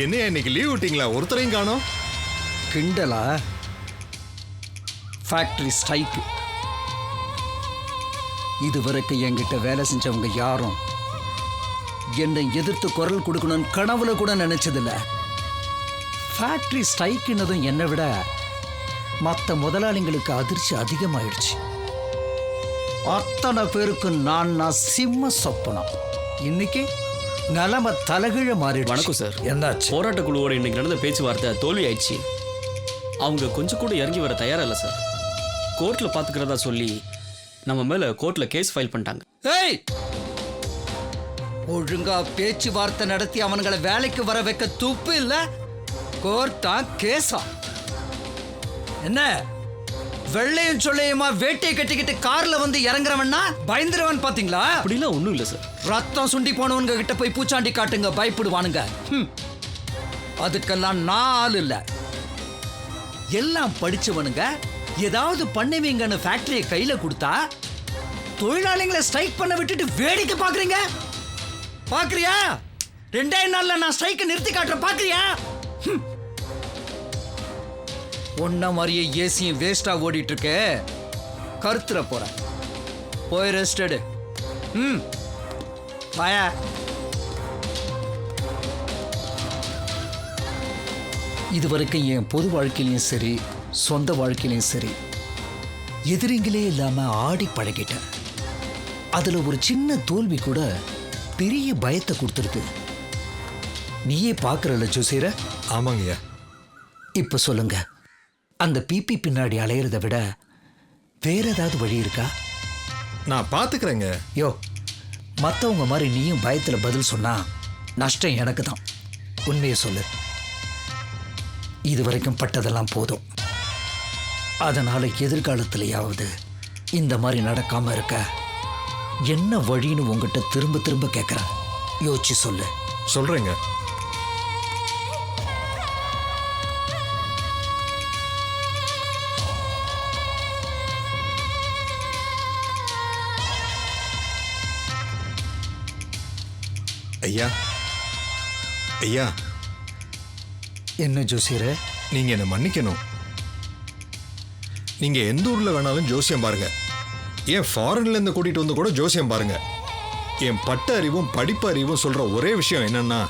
என்ன இன்னைக்கு லீவ் விட்டீங்களா? ஒருத்தரையும் காணோம். கிண்டலா? Factory strike. இதுவரைக்கும் என்கிட்ட வேலை செஞ்சவங்க யாரும் என்னை எதிர்த்து குரல் கொடுக்கணும்னு கனவுல கூட நினைச்சதில்ல. ஃபேக்ட்ரி ஸ்ட்ரைக்குன்னதும் என்னை விட மற்ற முதலாளிங்களுக்கு அதிர்ச்சி அதிகமாயிடுச்சு. அத்தனை பேருக்கு நான் சிம்ம சொப்பனம். இன்னைக்கு நிலைமை தலைகீழ மாறிடுச்சு. வணக்கம் சார். என்னாச்சு? போராட்ட குழுவோட இன்னைக்கு நடந்த பேச்சுவார்த்தை தோல்வி ஆயிடுச்சு. அவங்க கொஞ்சம் கூட இறங்கி வர தயாரா இல்லை சார். கோர்ட்டில் பார்த்துக்கிறதா சொல்லி நம்ம மேலே கோர்ட்டில் கேஸ் ஃபைல் பண்ணிட்டாங்க. ஏய், ஒழுங்கா பேச்சுவார்த்தை நடத்தி அவனுங்களை வேலைக்கு வர வைக்க துப்பு இல்ல? கோர்ட்டா கேஸா? என்ன வெள்ளையும் சொல்லையுமா வேட்டையை கட்டிக்கிட்டு கார்ல வந்து இறங்குறவன்னா பயந்துருவன் பாத்தீங்களா? அப்படிலாம் ஒன்றும் இல்லை சார். ரத்தம் சுண்டி போனவங்க கிட்ட போய் பூச்சாண்டி காட்டுங்க, பயப்படுவானுங்க. அதுக்கெல்லாம் நான் ஆள் இல்ல. எல்லாம் படிச்சவனுங்க ஏதாவது பண்ணுவீங்கன்னு ஃபேக்டரியை கையில கொடுத்தா தொழிலாளிகளை ஸ்ட்ரைக் பண்ண விட்டுட்டு வேடிக்கை பாக்குறீங்க. பாக்குறியா? 2 நாள்ல நான் ஸ்ட்ரைக்கை நிறுத்தி காட்டுறேன், பாக்குறியா? ஒன்ன மாதிரியே ஏசியும் வேஸ்டா ஓடிட்டு இருக்கு. கருத்துற போற போய் ரெஸ்ட் எடு. வாயா. இதுவரைக்கும் என் பொது வாழ்க்கையிலையும் சரி சொந்த வாழ்க்கையிலையும் சரி எதிரிங்களே இல்லாம ஆடி பழகிட்டேன். அதுல ஒரு சின்ன தோல்வி கூட பெரிய பயத்தை கொடுத்துருக்கு. நீயே பாக்குறல ஜோசியர? ஆமாங்கய்யா. இப்ப சொல்லுங்க, அந்த பிபி பின்னாடி அலையிறத விட வேற ஏதாவது வழி இருக்கா? நான் பாத்துக்கிறேங்க. யோ, மற்றவங்க மாதிரி நீயும் பயத்தில் பதில் சொன்னா நஷ்டம் எனக்கு தான். உண்மையை சொல்லு. இது வரைக்கும் பட்டதெல்லாம் போதும். அதனால எதிர்காலத்திலேயாவது இந்த மாதிரி நடக்காம இருக்க என்ன வழின்னு உங்ககிட்ட திரும்ப திரும்ப கேட்குறேன். யோசிச்சு சொல்லு. சொல்றேங்க. ஐயா, ஐயா. என்ன ஜோசியரே? நீங்க என்ன மன்னிக்கணும். நீங்க எந்த ஊர்ல வேணாலும் ஜோசியம் பாருங்க. ஏன் ஃபாரின்ல இருந்து கூட்டிட்டு வந்து கூட ஜோசியம் பாருங்க. என் பட்ட அறிவும் படிப்பு அறிவும் சொல்ற ஒரே விஷயம் என்னன்னா,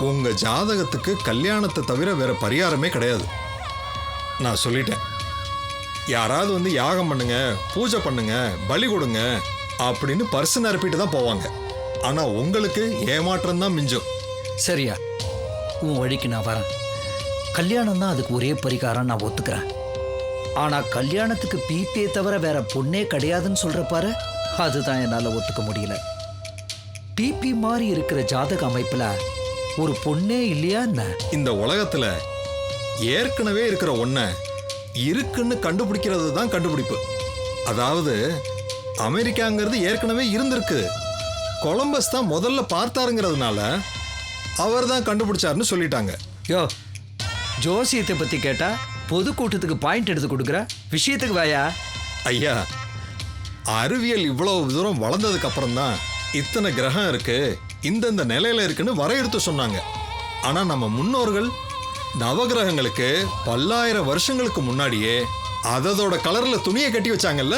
உங்க ஜாதகத்துக்கு கல்யாணத்தை தவிர வேற பரிகாரமே கிடையாது. நான் சொல்லிட்டேன். யாராவது வந்து யாகம் பண்ணுங்க, பூஜை பண்ணுங்க, பலி கொடுங்க அப்படின்னு பர்சு நிரப்பிட்டு தான் போவாங்க. ஆனா உங்களுக்கு ஏமாற்றம் தான் மிஞ்சும். சரியா, உன் வழிக்கு நான் வரேன். கல்யாணம் தான் அதுக்கு ஒரே பரிகாரம், நான் ஒத்துக்கிறேன். ஆனா கல்யாணத்துக்கு பிபியை தவிர வேற பொண்ணே கிடையாதுன்னு சொல்ற பாரு, அதுதான் என்னால ஒத்துக்க முடியல. பிபி மாதிரி இருக்கிற ஜாதக அமைப்புல ஒரு பொண்ணே இல்லையா என்ன? இந்த உலகத்துல ஏற்கனவே இருக்கிற ஒன்ன இருக்குன்னு கண்டுபிடிக்கிறது தான் கண்டுபிடிப்பு. அதாவது அமெரிக்காங்கிறது ஏற்கனவே இருந்திருக்கு, கொலம்பஸ் தான் முதல்ல பார்த்தாருங்கிறதுனால அவர் தான் கண்டுபிடிச்சாருன்னு சொல்லிட்டாங்க. யோ, ஜோசியத்தை பத்தி கேட்டா பொதுக்கூட்டத்துக்கு பாயிண்ட் எடுத்து கொடுக்குற, விஷயத்துக்கு வாயா. ஐயா, அறிவியல் இவ்வளவு தூரம் வளர்ந்ததுக்கு அப்புறம் தான் இத்தனை கிரகம் இருக்கு, இந்தந்த நிலையில இருக்குன்னு வரையறுத்து சொன்னாங்க. ஆனா நம்ம முன்னோர்கள் நவகிரகங்களுக்கு பல்லாயிரம் வருஷங்களுக்கு முன்னாடியே அதோட கலர்ல துணியை கட்டி வச்சாங்கல்ல.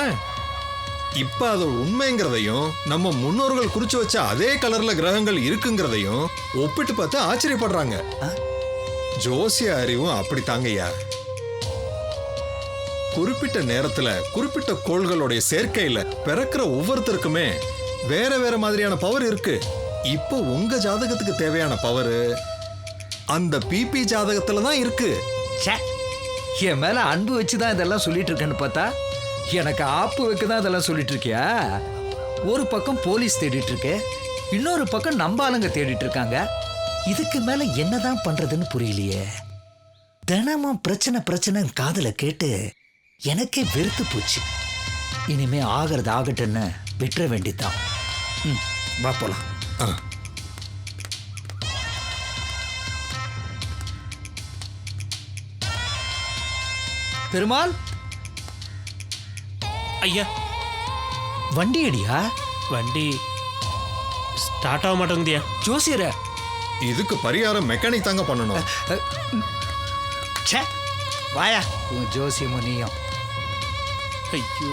இப்ப அது உண்மைங்கிறதையும் நம்ம முன்னோர்கள் குறிச்சு வச்ச அதே கலர்ல கிரகங்கள் இருக்குங்கிறதையும் ஒப்பிட்டு பார்த்து ஆச்சரியப்படுறாங்க. ஜோசிய அறிவும் அப்படித்தாங்கய்யா. குறிப்பிட்ட நேரத்துல குறிப்பிட்ட கோள்களுடைய சேர்க்கையில பிறக்கிற ஒவ்வொருத்தருக்குமே வேற வேற மாதிரியான பவர் இருக்கு. இப்போ உங்க ஜாதகத்துக்கு தேவையான பவர் அந்த பிபி ஜாதகத்துல தான் இருக்கு. என் மேல அன்பு வச்சுதான் இதெல்லாம் சொல்லிட்டு இருக்கேன்னு பார்த்தா எனக்கு ஆப்பு வைக்க தான் இதெல்லாம் சொல்லிட்டு இருக்கியா? ஒரு பக்கம் போலீஸ் தேடிட்டு இருக்கு, இன்னொரு பக்கம் நம்ம ஆளுங்க தேடிட்டு இருக்காங்க. இதுக்கு மேல என்னதான் பண்றதுன்னு புரியலையே. தினமும் பிரச்சனை காதுல கேட்டு எனக்கே வெறுத்து போச்சு. இனிமே ஆகிறது ஆகட்டுன்னு விட்டுற வேண்டியதான். வா போலாம். பெருமாள் ஐயா, வண்டி அடியா? வண்டி ஸ்டார்ட் ஆக மாட்டேங்குதியா? ஜோசியர, இதுக்கு பரிகாரம் மெக்கானிக் தாங்க பண்ணணும். வாயா உன் ஜோசியமும் நீயும். ஐயோ,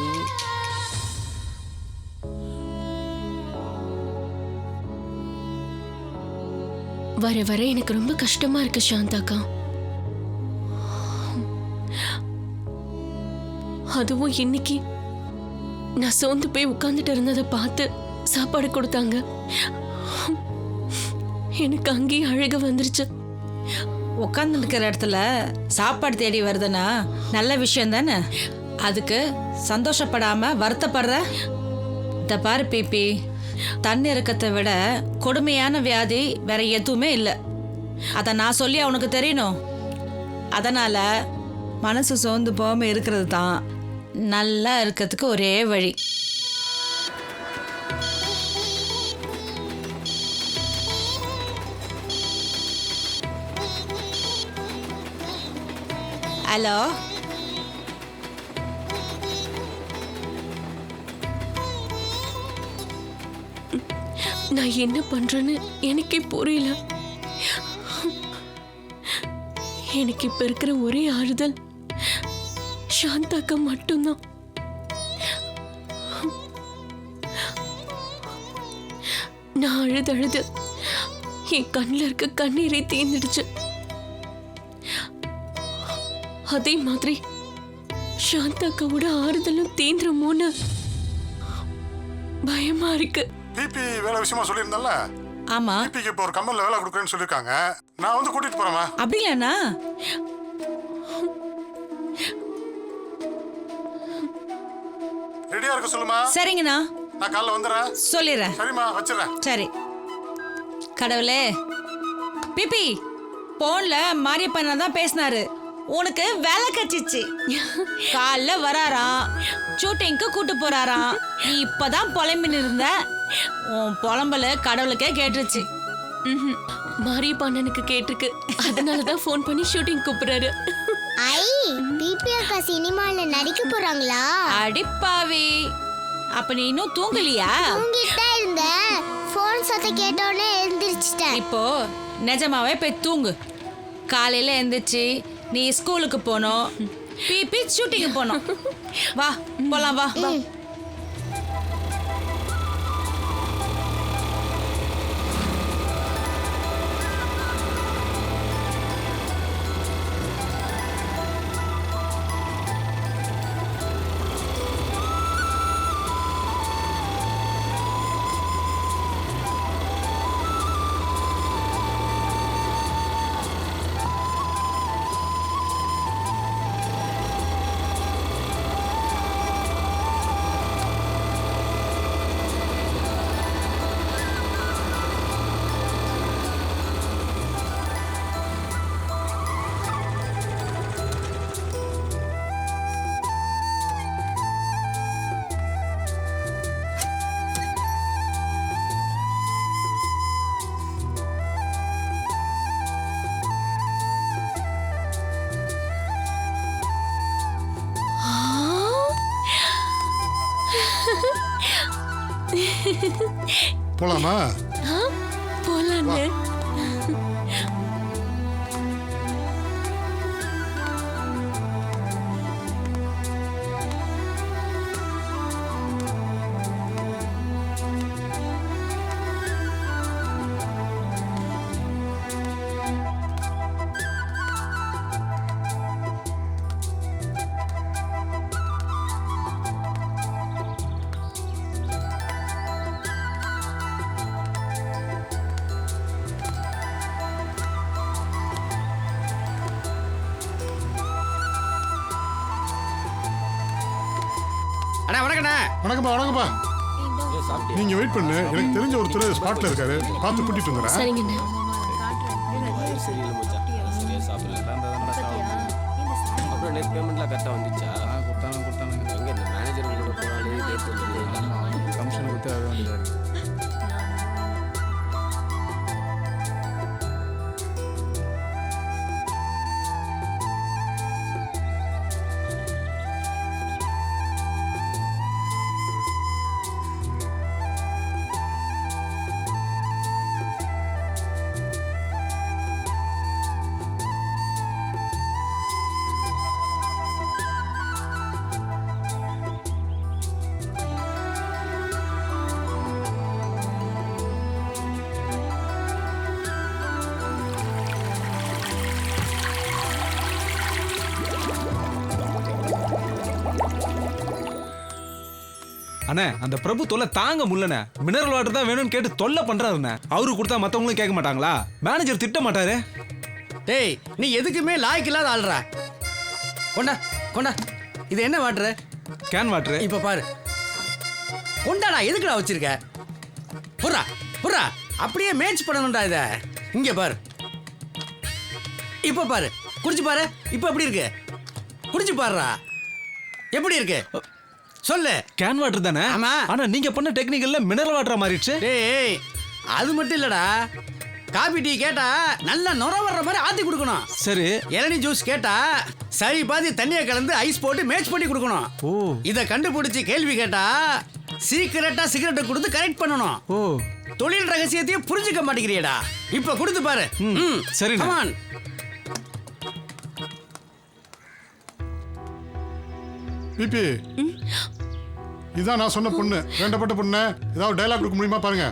வர வர எனக்கு ரொம்ப கஷ்டமா இருக்கு சாந்தாக்கா. அதுவும் இன்னைக்கு நான் சோர்ந்து போய் உட்கார்ந்துட்டு இருந்ததை பார்த்து சாப்பாடு கொடுத்தாங்க. எனக்கு அங்கேயே அழுக வந்துருச்சு. உட்காந்து இருக்கிற இடத்துல சாப்பாடு தேடி வருதுன்னா நல்ல விஷயம் தானே. அதுக்கு சந்தோஷப்படாம வருத்தப்படுற? இந்த பாரு பிபி, தன்னிறக்கத்தை விட கொடுமையான வியாதி வேற எதுவுமே இல்லை. அதை நான் சொல்லி அவனுக்கு தெரியணும். அதனால மனசு சோர்ந்து போகாம இருக்கிறது தான் நல்லா இருக்கிறதுக்கு ஒரே வழி. ஹலோ, நான் என்ன பண்றேன்னு எனக்கே புரியல. எனக்கு இப்ப இருக்கிற ஒரே ஆறுதல் சாந்தாக்கா மட்டும்தான். நான் அழுது என் கண்ணில் இருக்க கண்ணீரை தீர்ந்துடுச்சு. அதே மாதிரி சாந்தாக்காவோட ஆறுதலும் தீந்துருமோன்னு பயமா இருக்கு. பிபி வேலை விஷயமா சொல்லியிருந்தல. ஆமா, பிபிக்கு இப்போ ஒரு கம்பெனில வேலை கொடுக்குறேன்னு சொல்லிருக்காங்க. நான் வந்து கூட்டிட்டு போறேமா? அப்படி இல்லைண்ணா. ரெடியா இருக்க சொல்லுமா. சரிங்கண்ணா, நான் காலைல வந்துடுறேன். சொல்லிடுறேன். சரிம்மா, வச்சிடுறேன். சரி. கடவுளே, பிபி போன்ல மாரியப்பண்ணா தான் பேசினாரு. உனக்கு வேலை கச்சிச்சு. காலைல வராராம், ஷூட்டிங்க்கு கூட்டு போறாராம். நீ இப்பதான் புலம்பின்னு இருந்த. உன் புலம்பல கடவுளுக்கே கேட்டுருச்சு. மாரியப்பண்ணனுக்கு கேட்டிருக்கு, அதனாலதான் ஃபோன் பண்ணி ஷூட்டிங் கூப்பிடுறாரு. ஐ, பிபி அக்கா சினிமால நடிக்க போறாங்களா? அடிப்பாவி, அப்ப நீ இன்னும் தூங்கலையா? தூங்கிட்டே இருந்தேன், போன் சத்தம் கேட்டோடனே எழுந்திருச்சிட்டேன். இப்போ நிஜமாவே போய் தூங்கு. காலையில எந்திரிச்சு நீ ஸ்கூலுக்கு போனோம், பிபி ஷூட்டிங் போனோம். வா போலாம், வா. போலாமா? போலான்னு. அண்ணா வணக்கண்ணா. வணக்கம்ப்பா வணக்கம்ப்பா. நீங்க வெயிட் பண்ணு, எனக்கு தெரிஞ்ச ஒருத்தர் ஸ்பாட்ல இருக்காரு, பார்த்து கூட்டிட்டு வந்துடுறேன். சரிங்கண்ணா. அப்புறம் நெட் பேமெண்ட்லாம் கரெக்டாக வந்துச்சா? கொடுத்தாங்க எங்கே இந்த மேனேஜர் கூட போனாலே டேட் வந்து கமிஷன் கொடுத்து அது வந்துட்டாரு. அண்ணே அந்த பிரபு தொல்லை தாங்க முடியலண்ணே. மினரல் வாட்டர் தான் வேணும்னு கேட்டு தொல்லை பண்றாருண்ணே. அவரு கொடுத்தா மற்றவங்களும் கேட்க மாட்டாங்களா? மேனேஜர் திட்ட மாட்டாரு. டேய் நீ எதுக்குமே லாய்க்கு இல்லாத ஆள்றா. கொண்டா கொண்டா. இது என்ன வாட்டரு? Can water. இப்போ பாரு. கொண்டாடா, எதுக்குடா வச்சிருக்க? புறா புறா அப்படியே மேட்ச் பண்ணணும்டா இதை. இங்கே பாரு. இப்போ பாரு, குடிச்சு பாரு. இப்போ எப்படி இருக்கு? குடிச்சு பாருடா, எப்படி இருக்கு சொல்லு. கேன் வாட்டர் தானே? ஆமா. ஆனா நீங்க பண்ண டெக்னிக்கல்ல மினரல் வாட்டரா மாறிடுச்சு. டேய் அது மட்டும் இல்லடா, காபி டீ கேட்டா நல்லா நுர வர்ற மாதிரி ஆத்தி கொடுக்கணும். சரி. இளநீ ஜூஸ் கேட்டா சரி பாதி தண்ணியை கலந்து ஐஸ் போட்டு மேட்ச் பண்ணி கொடுக்கணும். ஓ. இதை கண்டுபிடிச்சு கேள்வி கேட்டா சீக்கிரட்டா சிகரெட்டை கொடுத்து கரெக்ட் பண்ணணும். ஓ. தொழில் ரகசியத்தையும் புரிஞ்சுக்க மாட்டேங்கிறியடா. இப்ப கொடுத்து பாரு. சரி. கமான். பிபி, இதான் நான் சொன்ன பொண்ணு, வேண்டப்பட்ட பொண்ணு. ஏதாவது டைலாக் கொடுக்க முடியுமா பாருங்க.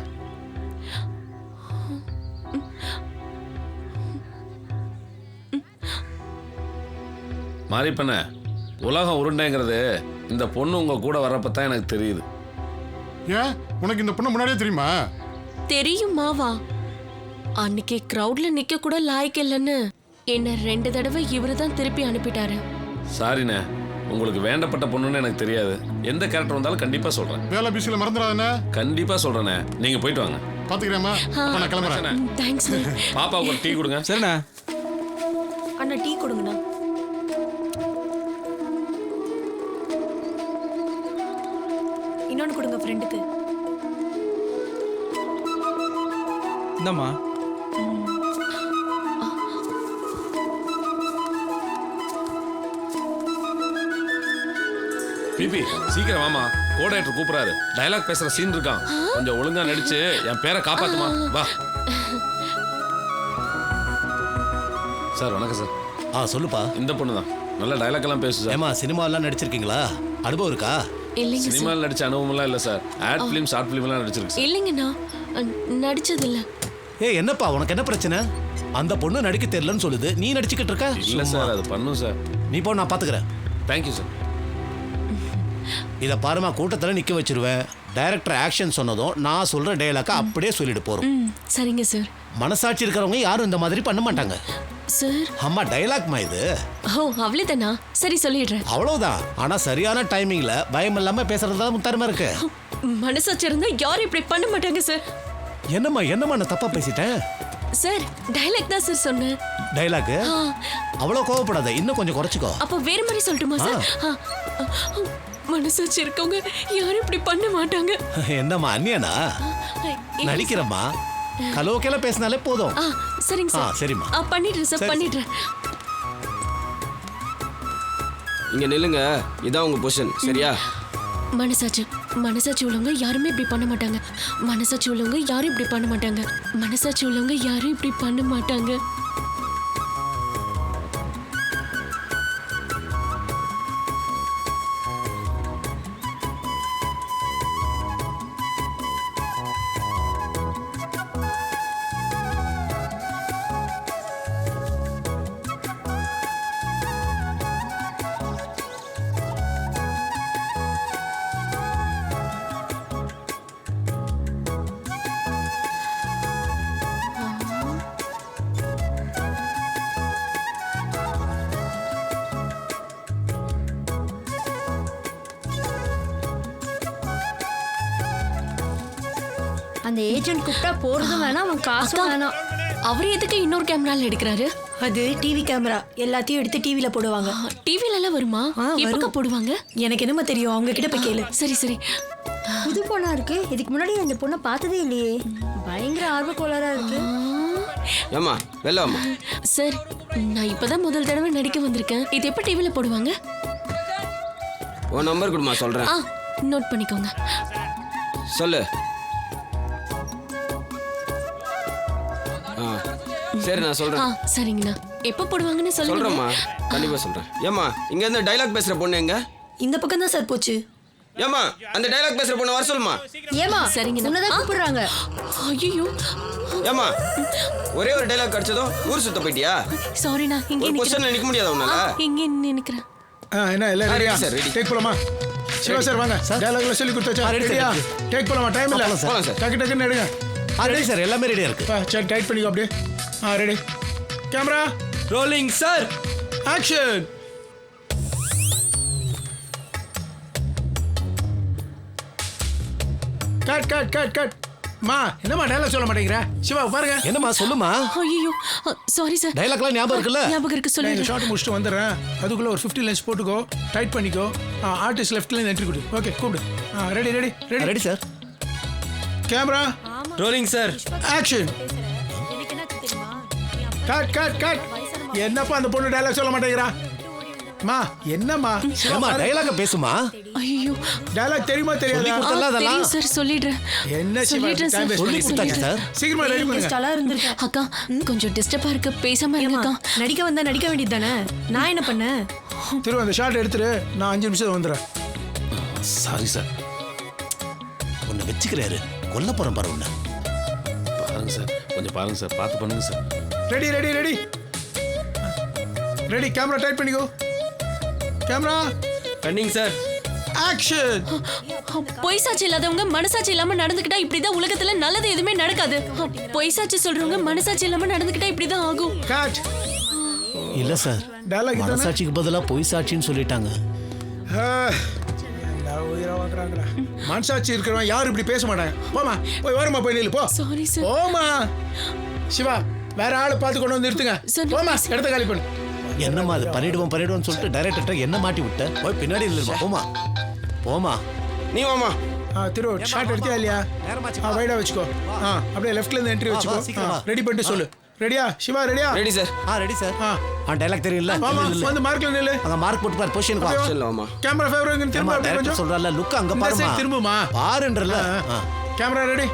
மாரிப்பண்ண, உலகம் உருண்டைங்கிறது இந்த பொண்ணு உங்க கூட வரப்ப தான் எனக்கு தெரியுது. ஏன் உனக்கு இந்த பொண்ணு முன்னாடியே தெரியுமா? தெரியுமாவா? அன்னைக்கு கிரவுட்ல நிக்க கூட லாய்க்கு இல்லைன்னு என்ன 2 தடவை இவரு தான் திருப்பி அனுப்பிட்டாரு. சாரிண்ணே, உங்களுக்கு வேண்டப்பட்ட பொண்ணுன்னு எனக்கு தெரியாது. எந்த கேரக்டர் வந்தாலும் கண்டிப்பா சொல்றேன். வேலை பிஸியில் மறந்துடாதே. கண்டிப்பா சொல்றேனே, நீங்க போயிட்டு வாங்க. பாத்துக்கிறேம்மா, நான் கிளம்புறேன். தேங்க்ஸ். பாப்பாவுக்கு ஒரு டீ கொடுங்க. சரிண்ணா. அண்ணா டீ கொடுங்கண்ணா. இன்னொன்னு கொடுங்க ஃப்ரெண்டுக்கு. இந்தம்மா. பிபி சீக்கிரம் வாமா, கோடையேட்டர் கூப்பிடாரு. டயலாக் பேசுற சீன் இருக்கான், கொஞ்சம் ஒழுங்கா நடிச்சு என் பேரை காப்பாத்துமா. வா சார். வணக்கம் சார். சொல்லுப்பா. இந்த பொண்ணு தான், நல்ல டயலாக் எல்லாம் பேசு சார். ஏமா சினிமாலாம் நடிச்சிருக்கீங்களா? அனுபவம் இருக்கா? இல்லைங்க. சினிமாவில் நடிச்ச அனுபவம்லாம் இல்லை சார். ஆட் ஃபிலிம், ஷார்ட் ஃபிலிம்லாம் நடிச்சிருக்கு சார். இல்லைங்கண்ணா, நடிச்சது இல்ல. என்னப்பா உனக்கு என்ன பிரச்சனை? அந்த பொண்ணு நடிக்க தெரியலன்னு சொல்லுது, நீ நடிச்சுக்கிட்டு இருக்க. இல்லை சார், அது பண்ணும் சார். நீ போ, நான் பாத்துக்கிறேன். Thank you sir. இதை பாருமா, கூட்டத்தில் நிற்க வச்சிருவேன். டைரக்டர் ஆக்ஷன் சொன்னதும் நான் சொல்ற டயலாக்கை அப்படியே சொல்லிட்டு போறோம். சரிங்க சார். மனசாட்சி இருக்கிறவங்க யாரும் இந்த மாதிரி பண்ண மாட்டாங்க சார். அம்மா டயலாக்மா இது. ஓ அவ்வளவுதானா? சரி சொல்லிடுறேன். அவ்வளவுதான். ஆனா சரியான டைமிங்ல பயம் இல்லாம பேசுறது தான் முத்தாரமா இருக்கு. மனசாட்சி இருந்தா யாரும் இப்படி பண்ண மாட்டாங்க சார். என்னம்மா நான் தப்பா பேசிட்டேன்? சார் டைலாக் தான் சார் சொன்னேன். டைலாக்? அவ்வளோ கோவப்படாத, இன்னும் கொஞ்சம் குறைச்சிக்கோ. அப்போ வேற மாதிரி சொல்லட்டுமா சார்? மனசாட்சி இருக்கவங்க யாரும் இப்படி பண்ண மாட்டாங்க. என்னம்மா அண்ணியனா? நடிக்கிறம்மா, கலோக்கெல்லாம் பேசினாலே போதும். சரிங்க சார். சரிம்மா. பண்ணிடுறேன் சார், பண்ணிடுறேன். இங்க நில்லுங்க, இதான் உங்க பொசிஷன். சரியா? மனசாட்சி மனசாட்சி உள்ளவங்க யாருமே இப்படி பண்ண மாட்டாங்க. மனசாட்சி உள்ளவங்க யாரும் இப்படி பண்ண மாட்டாங்க. மனசாட்சி உள்ளவங்க யாரும் இப்படி பண்ண மாட்டாங்க. அந்த ஏஜென்ட் கூப்பிட்டா போறதும் வேணாம், அவன் காசும் வேணாம். அவர் எதுக்கு இன்னொரு கேமரால எடுக்கிறாரு? அது டிவி கேமரா, எல்லாத்தையும் எடுத்து டிவில போடுவாங்க. டிவில எல்லாம் வருமா? எப்பக்க போடுவாங்க? எனக்கு என்னமா தெரியும், அவங்க கிட்ட போய் கேளு. சரி சரி. புது பொண்ணா இருக்கு, இதுக்கு முன்னாடி இந்த பொண்ணை பார்த்ததே இல்லையே. பயங்கர ஆர்வக்கோளாரா இருக்கு. ஏமா வெளில வாமா. சார், நான் இப்பதான் முதல் தடவை நடிக்க வந்திருக்கேன். இது எப்ப டிவில போடுவாங்க? உன் நம்பர் கொடுமா சொல்றேன். நோட் பண்ணிக்கோங்க. சொல்லு. சரி நான் சொல்றேன். சரிங்கண்ணா. எப்ப போடுவாங்கன்னு சொல்லுங்க. சொல்றேம்மா, கண்டிப்பா சொல்றேன். ஏமா இங்க இருந்து டைலாக் பேசுற பொண்ணு எங்க? இந்த பக்கம் தான் சார் போச்சு. ஏமா அந்த டைலாக் பேசுற பொண்ணு வர சொல்லுமா. ஏமா சரிங்கண்ணா. உன்னதான் கூப்பிடுறாங்க. ஐயோ. ஏமா ஒரே ஒரு டைலாக் அடிச்சதும் ஊர் சுத்த போயிட்டியா? சாரிண்ணா, இங்க ஒரு பொசிஷன்ல நிக்க முடியாதா உன்னால? இங்க நினைக்கிறேன். என்ன எல்லாம் ரெடியா? Sir ready. டேக் போலாமா? சிவா சார் வாங்க. டயலாக்ல சொல்லி கொடுத்தாச்சா? ரெடியா? டேக் போலாமா? டைம் இல்ல. போலாம் சார். டக்கு டக்குன்னு எடுங்க. ரெடி சார், எல்லாமே ரெடியா இருக்கு. சரி டைட் பண்ணிக்கோ அப்படியே. Ready. Camera rolling sir. Action. Cut cut cut cut. மா என்னம்மா டயலாக் சொல்ல மாட்டேங்கிற? சிவா பாருங்க. என்னம்மா சொல்லுமா? ஐயோ சாரி சார். டயலாக்லாம் ஞாபகம் இருக்குல்ல? ஞாபகம் இருக்கு, சொல்லுங்க. நான் ஷார்ட் முடிச்சிட்டு வந்துடுறேன். அதுக்குள்ள ஒரு 15 லைன்ஸ் போட்டுக்கோ, டைட் பண்ணிக்கோ. ஆர்டிஸ்ட் லெஃப்ட் லைன் என்ட்ரி கொடு. ஓகே கூப்பிடு. Ready ready ready. Ready sir. Camera rolling sir. Action. Cut cut cut. என்னப்பா அந்த பொண்ணு டயலாக் சொல்ல மாட்டேங்கிறா? மா என்னம்மா? ஏமா டயலாக பேசுமா? ஐயோ டயலாக் தெரியுமா தெரியாதா? தெரியும் சார், சொல்லிடுறேன். என்ன சொல்லிடுறேன் சார். சொல்லி கொடுத்தாங்க சார். சீக்கிரமா ரெடி பண்ணுங்க. அக்கா கொஞ்சம் டிஸ்டர்பா இருக்கு, பேசாம இருங்கக்கா. நடிக்க வந்தா நடிக்க வேண்டியது தானே. நான் என்ன பண்ணேன்? திரு அந்த ஷாட் எடுத்துரு, நான் 5 நிமிஷம் வந்துடுறேன். Sorry sir. உன்னை வச்சுக்கிறாரு, கொல்ல போறேன் பாரு உன்னை. பாருங்க சார், கொஞ்சம் பாருங்க சார், பார்த்து பண்ணுங்க sir. Ready ready ready ready. Camera tight பண்ணிக்கோ. Camera running sir. ஆக்ஷன். பொய் சாட்சி இல்லாதவங்க மனசாட்சி இல்லாம நடந்துக்கிட்டா இப்படிதான் உலகத்துல நல்லது எதுவுமே நடக்காது. பொய் சாட்சி சொல்றவங்க மனசாட்சி இல்லாம நடந்துக்கிட்டா இப்படிதான் ஆகும். கட். இல்ல சார், டயலாக் இதானே? மனசாட்சிக்கு பதிலா பொய் சாட்சின்னு சொல்லிட்டாங்க. மனசாட்சி இருக்கிறவன் யாரும் இப்படி பேச மாட்டாங்க. போமா போய் வரமா, போய் நில்லு போ. Sorry sir. போமா சிவா, வேற ஆளு பார்த்து கொண்டு வந்து நிறுத்துங்க. போமா, இடத்த காலி பண்ணு. என்னம்மா அது பண்ணிடுவோம் சொல்லிட்டு டைரக்டர் என்ன மாட்டி விட்ட? போய் பின்னாடி இல்லைமா. போமா போமா. நீ வாமா. திரு ஷாட் எடுத்தியா இல்லையா? வைடா வச்சுக்கோ. அப்படியே லெஃப்ட்ல இருந்து என்ட்ரி வச்சுக்கோ. ரெடி பண்ணிட்டு சொல்லு. ரெடியா சிவா? ரெடியா? Ready sir. Ready sir. Dialogue தெரியல. வாமா வந்து மார்க்ல நில்லு. அங்க மார்க் போட்டு பாரு, பொசிஷன் வா. சொல்லலாமா? கேமரா ஃபேவர் எங்க திரும்ப அப்படியே கொஞ்சம் சொல்றல லுக் அங்க பாருமா. திரும்புமா பாருன்றல. Camera ready.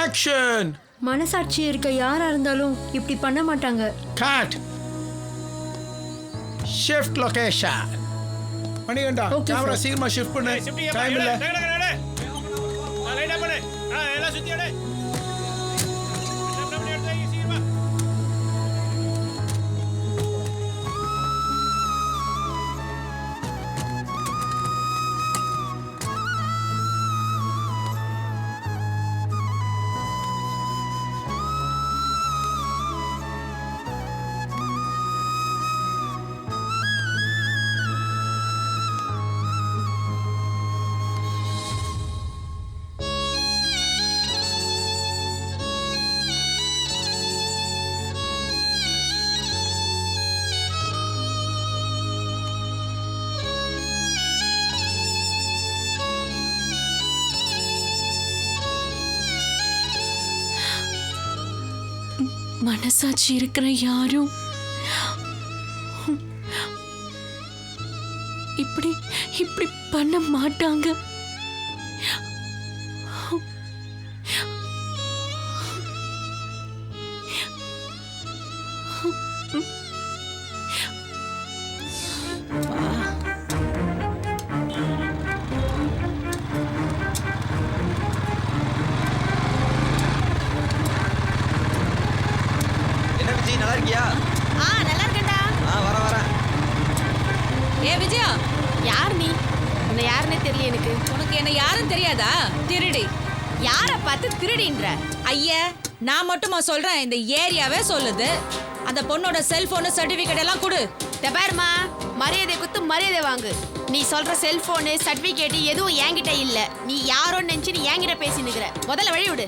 ஆக்ஷன். மனசாட்சி இருக்க யாரா இருந்தாலும் இப்படி பண்ண மாட்டாங்க. கட். Shift location. மணிகண்டா கேமரா சீக்கிரமா ஷிஃப்ட் பண்ணு, டைம் இல்ல. எல்லாம் சுத்தி அடே. மனசாட்சி இருக்கிற யாரும் இப்படி இப்படி பண்ண மாட்டாங்க. என்ன விஜய் நல்லா இருக்கியா? நல்லா இருக்கேன்டா. வரேன். ஏ விஜயா, யார் நீ? உன்னை யாருன்னே தெரியல எனக்கு. உனக்கு என்ன யாரும் தெரியாதா? திருடி. யாரை பார்த்து திருடின்ற? ஐயா, நான் மட்டுமா சொல்றேன், இந்த ஏரியாவே சொல்லுது. அந்த பொண்ணோட செல்போனு சர்டிபிகேட் எல்லாம் கொடு. பாருமா, மரியாதை குத்து மரியாதை வாங்கு. நீ சொல்ற செல்போனு சர்டிபிகேட் எதுவும் என்கிட்ட இல்ல. நீ யாரோ நினைச்சு நீ என்கிட்ட பேசி நிக்கிற. முதல்ல வழி விடு.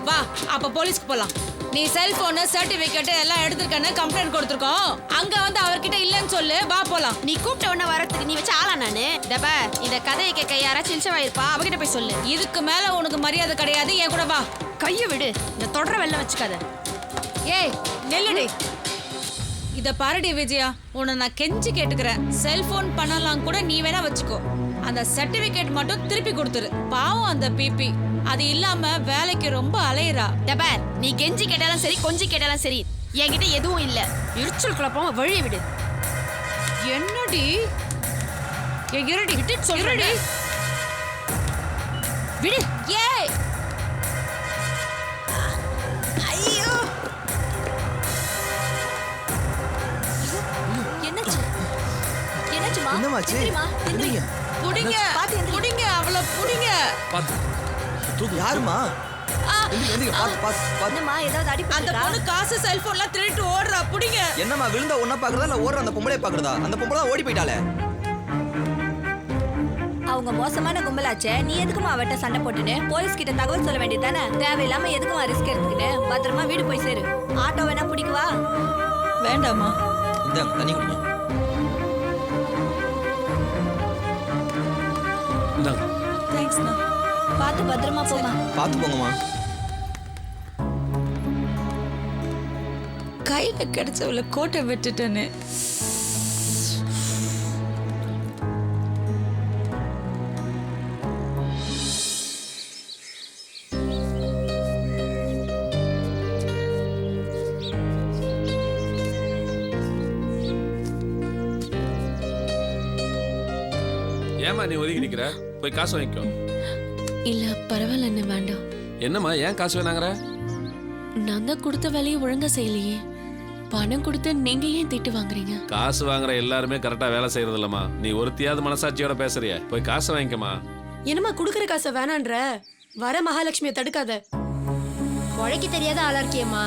வா, அப்ப போலீஸ்க்கு போலாம். நீ செல்போனு சர்டிபிகேட் எல்லாம் எடுத்துக்கன்னு கம்ப்ளைண்ட் கொடுத்துருக்கோம். அங்க வந்து அவர்கிட்ட இல்லன்னு சொல்லு. வா போலாம். நீ கூப்பிட்ட உடனே வரதுக்கு நீ வச்ச ஆளா நானு? டபா, இந்த கதையை கேட்க யாராச்சும் இல்சவாயிருப்பா, அவகிட்ட போய் சொல்லு. இதுக்கு மேல உனக்கு மரியாதை கிடையாது. என் கூட வா. கையை விடு. இந்த தொடர வெள்ளம் வச்சுக்காத. ஏய், நெல்லுடி. இத பாருடி விஜயா, உன்னை நான் கெஞ்சி கேட்டுக்கிறேன். செல்போன் பண்ணலாம் கூட நீ வேணா வச்சுக்கோ. அந்த சர்டிபிகேட் மட்டும் திருப்பி கொடுத்துரு. பாவம் அந்த பிபி. அது இல்லாம வேலைக்கு ரொம்ப அலையறா. டபர், நீ கெஞ்சி கேட்டாலும் சரி, கொஞ்சி கேட்டாலும் சரி, என்கிட்ட எதுவும் இல்ல. இடிச்சல் குழப்பமா வழி விடு. என்னடி? இருடி, விட்டு சொல்றடி. விடு. ஏய், ஐயோ, என்னாச்சு? என்னாச்சுமா? என்னமாச்சு? புடிங்க, புடிங்க, அவளை புடிங்க. யாருமா? என்னம்மா, ஏதாவது அடி அந்த பொண்ணு காசு செல்போன்லாம் திருட்டு ஓடுறா. புடிங்க. என்னம்மா விழுந்தா ஒன்ன பாக்குறதா இல்ல ஓடுற அந்த பொம்பளை பாக்குறதா? அந்த பொம்பளை தான் ஓடி போயிட்டாளே. அவங்க மோசமான கும்பலாச்சே. நீ எதுக்குமா அவட்ட சண்டை போட்டுன்னு போலீஸ் கிட்ட தகவல் சொல்ல வேண்டியதானே? தேவையில்லாம எதுக்குமா ரிஸ்க் எடுத்துக்கிட்டு? பத்திரமா வீடு போய் சேரு. ஆட்டோ வேணா பிடிக்குவா? வேண்டாமா? இந்த தண்ணி குடிங்க. தேங்க்ஸ்ண்ணா. பார்த்து பத்திரமா போமா. பாத்து போங்கம்மா. கையில கிடைச்சவள கோட்டை விட்டுட்டேன்னு. ஏமா நீ ஒதுங்கி நிக்கிற? போய் காசு வாங்கிக்கோ. இல்ல பரவாயில்ல, என்ன வேண்டாம். என்னம்மா ஏன் காசு வேணாங்கிற? நான் தான் கொடுத்த வேலையை ஒழுங்கா செய்யலையே. பணம் கொடுத்து நீங்க ஏன் திட்டு வாங்குறீங்க? காசு வாங்குற எல்லாருமே கரெக்டா வேலை செய்யறது இல்லம்மா. நீ ஒருத்தியாவது மனசாட்சியோட பேசுறிய. போய் காசு வாங்கிக்கமா. என்னம்மா குடுக்கற காசை வேணான்ற? வர மகாலட்சுமியை தடுக்காத. உழைக்க தெரியாத ஆளா இருக்கியம்மா.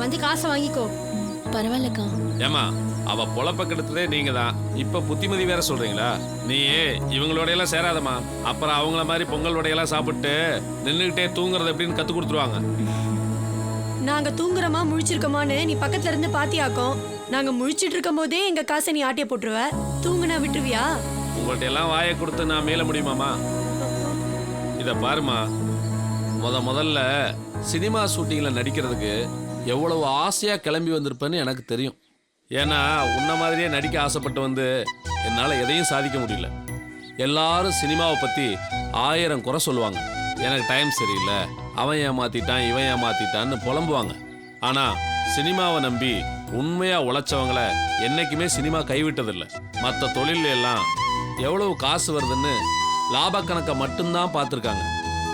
வந்து காசை வாங்கிக்கோ. பரவாயில்லக்கா. ஏமா அவ பொழப்ப கெடுத்ததே நீங்க தான். இப்ப புத்திமதி வேற சொல்றீங்களா? நீ இவங்களோட எல்லாம் சேராதம்மா. அப்புறம் அவங்கள மாதிரி பொங்கல் உடையெல்லாம் சாப்பிட்டு நின்னுகிட்டே தூங்குறது எப்படின்னு கத்து கொடுத்துருவாங்க. நாங்க தூங்குறோமா முழிச்சிருக்கோமான்னு நீ பக்கத்துல இருந்து பாத்தியாக்கும். நாங்க முழிச்சிட்டு இருக்கும் போதே எங்க காசை நீ ஆட்டிய போட்டுருவ. தூங்குனா விட்டுருவியா? உங்கள்ட்ட எல்லாம் வாயை கொடுத்து நான் மேல முடியுமாமா? இத பாருமா, முதல்ல சினிமா ஷூட்டிங்ல நடிக்கிறதுக்கு எவ்வளவு ஆசையா கிளம்பி வந்திருப்பேன்னு எனக்கு தெரியும். ஏன்னா உன்ன மாதிரியே நடிக்க ஆசைப்பட்டு வந்து என்னால் எதையும் சாதிக்க முடியல. எல்லாரும் சினிமாவை பற்றி 1000 குறை சொல்லுவாங்க. எனக்கு டைம் சரியில்லை, அவன் ஏமாத்திட்டான், இவன் ஏமாத்திட்டான்னு புலம்புவாங்க. ஆனால் சினிமாவை நம்பி உண்மையாக உழைச்சவங்கள என்னைக்குமே சினிமா கைவிட்டதில்லை. மற்ற தொழில் எல்லாம் எவ்வளவு காசு வருதுன்னு லாபக்கணக்கை மட்டும்தான் பார்த்துருக்காங்க.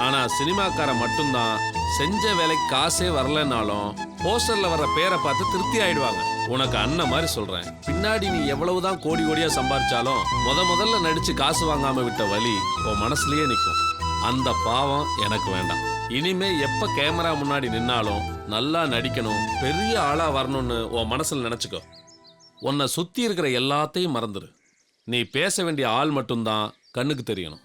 ஆனால் சினிமாக்காரன் மட்டும்தான் செஞ்ச வேலைக்கு காசே வரலனாலும் போஸ்டர்ல வர்ற பேரை பார்த்து திருப்தி ஆயிடுவாங்க. உனக்கு அண்ணன் மாதிரி சொல்றேன். பின்னாடி நீ எவ்வளவுதான் கோடி கோடியா சம்பாரிச்சாலும் முதல்ல நடிச்சு காசு வாங்காம விட்ட வலி உன் மனசுலயே நிற்கும். அந்த பாவம் எனக்கு வேண்டாம். இனிமே எப்ப கேமரா முன்னாடி நின்னாலும் நல்லா நடிக்கணும், பெரிய ஆளா வரணும்னு உன் மனசுல நினைச்சுக்கோ. உன்னை சுத்தி இருக்கிற எல்லாத்தையும் மறந்துரு. நீ பேச வேண்டிய ஆள் மட்டும்தான் கண்ணுக்கு தெரியணும்.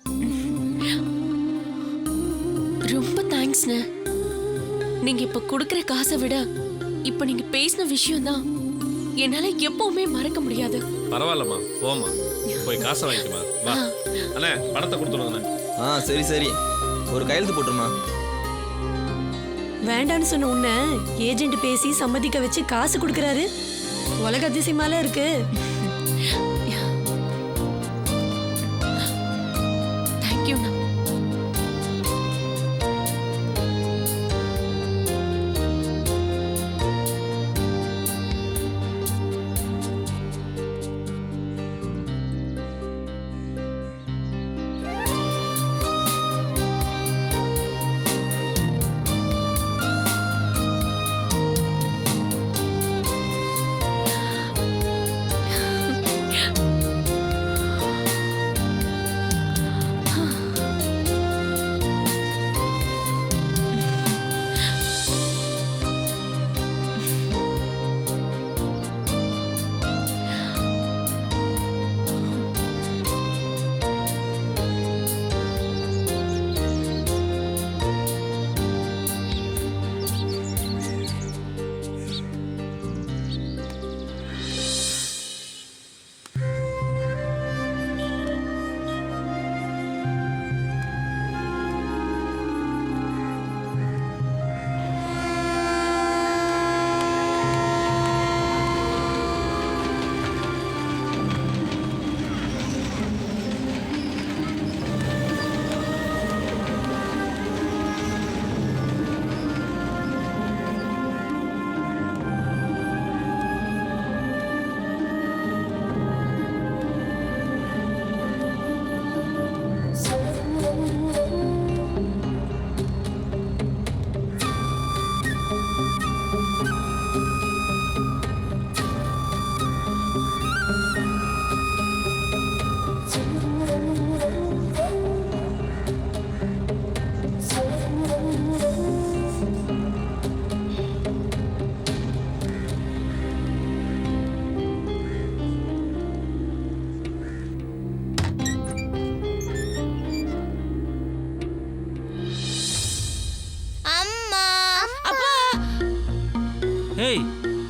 ரொம்ப தேங்க்ஸ்ண்ணே. நீங்க இப்ப கொடுக்கற காசை விட இப்ப நீங்க பேசின விஷயம் தான் என்னால எப்பவுமே மறக்க முடியாது. பரவாயில்லம்மா, போமா, போய் காசை வாங்கிக்குமா. வா அண்ணே, பணத்தை கொடுத்துருங்க. சரி சரி, ஒரு கையெழுத்து போட்டுருமா. வேண்டான்னு சொன்ன உன்னை ஏஜென்ட் பேசி சம்மதிக்க வச்சு காசு கொடுக்கறாரு. உலக அதிசயமால இருக்கு. தேங்க்யூண்ணா. ஏய்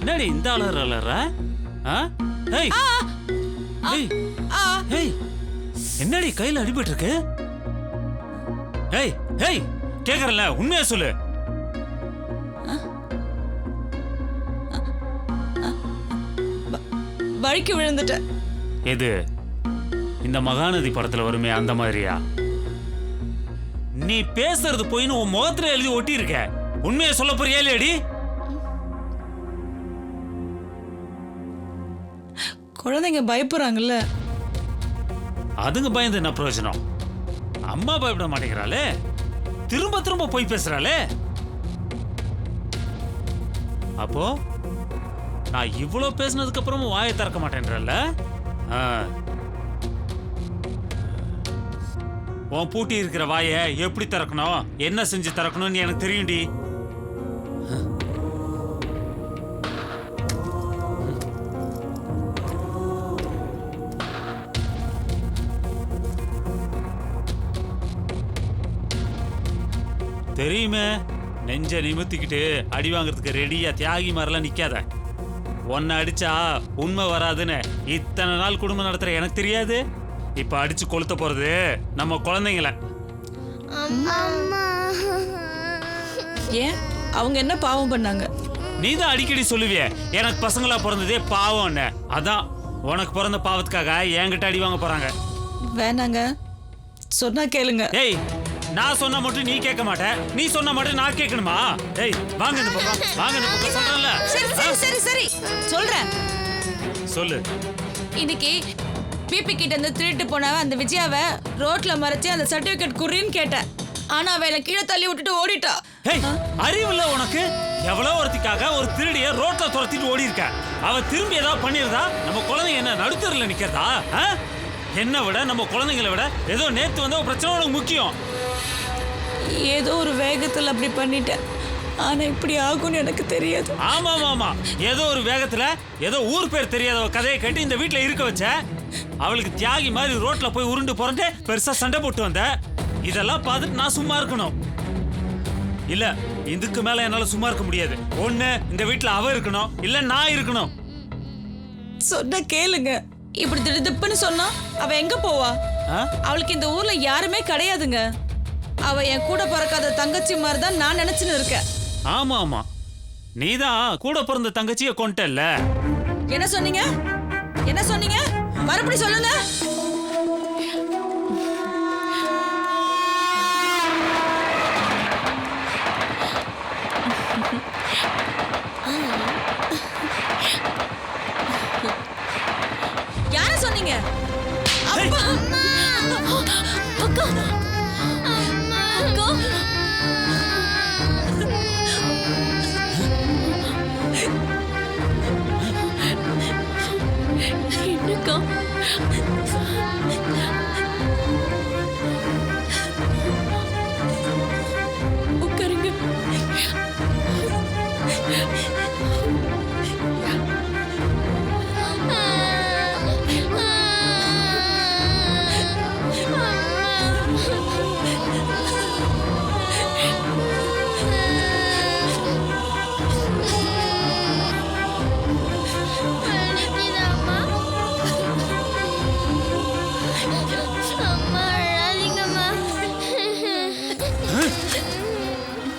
என்னடி இந்த அலற ஏய் ஏய் ஏய் என்னடி கையில அடிபட்டு இருக்கு? ஏய் ஏய் கேக்குறல உண்மையா சொல்லு. வழுக்கி விழுந்துட்டேன். எது இந்த மகாநதி படத்துல வருமே அந்த மாதிரியா? நீ பேசுறது போயின்னு உன் முகத்துல எழுதி ஒட்டி இருக்க. உண்மையை சொல்ல போறியா இல்லையடி? குழந்தைங்க பயப்படுறாங்கல்ல. அதுங்க பயந்து என்ன பிரயோஜனம்? அம்மா பயப்பட மாட்டேங்கிறாளே, திரும்ப திரும்ப போய் பேசுறாளே. அப்போ நான் இவ்வளோ பேசினதுக்கு அப்புறமும் வாயை திறக்க மாட்டேன்றல்ல? உன் பூட்டி இருக்கிற வாயை எப்படி திறக்கணும், என்ன செஞ்சு திறக்கணும்னு எனக்கு தெரியும்டி. தெரியுமே, நெஞ்ச நிமித்திக்கிட்டு அடி வாங்குறதுக்கு ரெடியா தியாகி மாதிரிலாம் நிக்காத. உன்னை அடிச்சா உண்மை வராதுன்னு இத்தனை நாள் குடும்பம் நடத்துற எனக்கு தெரியாது. இப்ப அடிச்சு கொளுத்த போறது நம்ம குழந்தைங்கள. ஏன் அவங்க என்ன பாவம் பண்ணாங்க? நீதான் அடிக்கடி சொல்லுவிய எனக்கு பசங்களா பிறந்ததே பாவம்னு. அதான் உனக்கு பிறந்த பாவத்துக்காக என்கிட்ட அடி வாங்க போறாங்க. வேணாங்க, சொன்னா கேளுங்க. ஏய், நான் சொன்னா மட்டும் நீ கேட்க மாட்டேன், நீ சொன்னா மட்டும் நான் கேட்கணுமா? ஏய் வாங்க இந்த பக்கம், வாங்க இந்த பக்கம் சொல்றேன்ல. சரி சரி சரி சரி சொல்றேன். சொல்லு. இன்னைக்கு பிபி கிட்ட இருந்து திருட்டு போன அந்த விஜயாவை ரோட்ல மறைச்சு அந்த சர்டிபிகேட் குறின்னு கேட்டேன். ஆனா அவளை கீழே தள்ளி விட்டுட்டு ஓடிட்டா. ஏய், அறிவில்ல உனக்கு? எவ்வளவு ஒருத்திக்காக ஒரு திருடிய ரோட்ல துரத்திட்டு ஓடி இருக்க. அவ திரும்பி ஏதாவது பண்ணிருந்தா நம்ம குழந்தைங்க என்ன நடுத்தரில் நிக்கிறதா? என்ன விட நம்ம குழந்தைங்களை விட ஏதோ நேத்து வந்த ஒரு பிரச்சனை உனக்கு முக்கியம். ஏதோ ஒரு வேகத்துல அப்படி பண்ணிட்டேன். ஆனா இப்படி ஆகும்னு எனக்கு தெரியாது. ஆமா ஆமா, ஏதோ ஒரு வேகத்துல ஏதோ ஊர் பேர் தெரியாத கதையை கட்டி இந்த வீட்டுல இருக்க வச்ச. அவளுக்கு தியாகி மாதிரி ரோட்ல போய் உருண்டு புரண்டு பெருசா சண்டை போட்டு வந்த. இதெல்லாம் பார்த்துட்டு நான் சும்மா இருக்கணும் இல்ல? இதுக்கு மேல என்னால சும்மா இருக்க முடியாது. ஒண்ணு இந்த வீட்டுல அவ இருக்கணும், இல்ல நான் இருக்கணும். சொன்னா கேளுங்க. இப்படி திடுதிப்புன்னு சொன்னா அவ எங்க போவா? அவளுக்கு இந்த ஊர்ல யாருமே கிடையாதுங்க. அவ என் கூட பிறக்காத தங்கச்சி மாதிரி தான் நான் நினைச்சுன்னு இருக்கேன். ஆமா ஆமா, நீதான் கூட பிறந்த தங்கச்சிய கொண்டல்ல. என்ன சொன்னீங்க? என்ன சொன்னீங்க? மறுபடி சொல்லுங்க. யார சொன்னீங்க? அப்பா அக்கா அக்கா என்னக்கா? உட்காருங்க.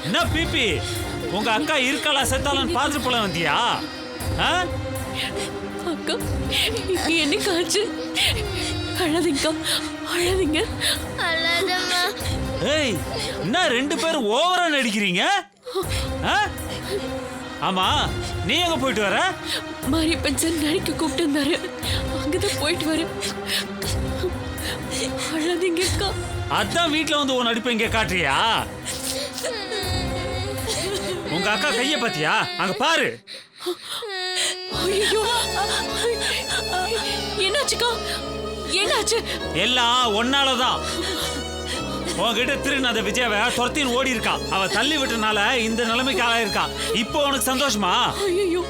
என்ன பிபி, உங்க அக்கா இருக்காளா செத்தாலும் பார்த்துட்டு போல வந்தியா? அக்கா என்னக்கா ஆச்சு? அழாதீங்கக்கா, அழாதீங்க. ஏய், என்ன ரெண்டு பேரும் ஓவரா நடிக்கிறீங்க? ஆமா, நீ எங்க போயிட்டு வர? மாரியப்பன் சார் நடிக்க கூப்பிட்டு இருந்தாரு, அங்கதான் போயிட்டு வர. அழாதீங்கக்கா. அதான் வீட்டுல வந்து உன் நடிப்பை இங்க காட்டுறியா? உங்க அக்கா கைய பாத்தியா? அங்க பாரு. ஐயோ, என்னாச்சுக்கா? என்னாச்சு? எல்லாம் ஒன்னாலதான். உன்கிட்ட திருநா அந்த விஜயாவை துரத்தின்னு ஓடி இருக்கா. அவ தள்ளி விட்டனால இந்த நிலைமைக்கு ஆயிருக்கா. இப்போ உனக்கு சந்தோஷமா? ஐயோ,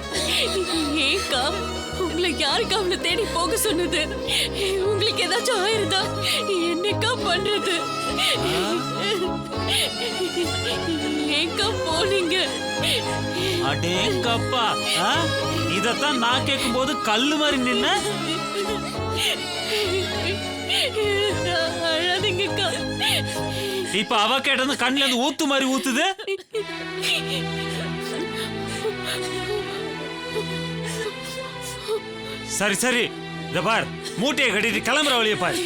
ஏக்கா உங்களை யாருக்கு அவளை தேடி போக சொன்னது? உங்களுக்கு ஏதாச்சும் ஆயிருந்தா என்னக்கா பண்றது? ஏங்க போனீங்க? அடேங்கப்பா, இதத்தான் நான் கேட்கும் போது கல்லு மாதிரி நின்ன. அழாதீங்கக்கா. இப்ப அவ கேட்டது கண்ணுல இருந்து ஊத்து மாதிரி ஊத்துது. சரி சரி, இத பார், மூட்டையை கட்டிட்டு கிளம்புற வழியை பார்.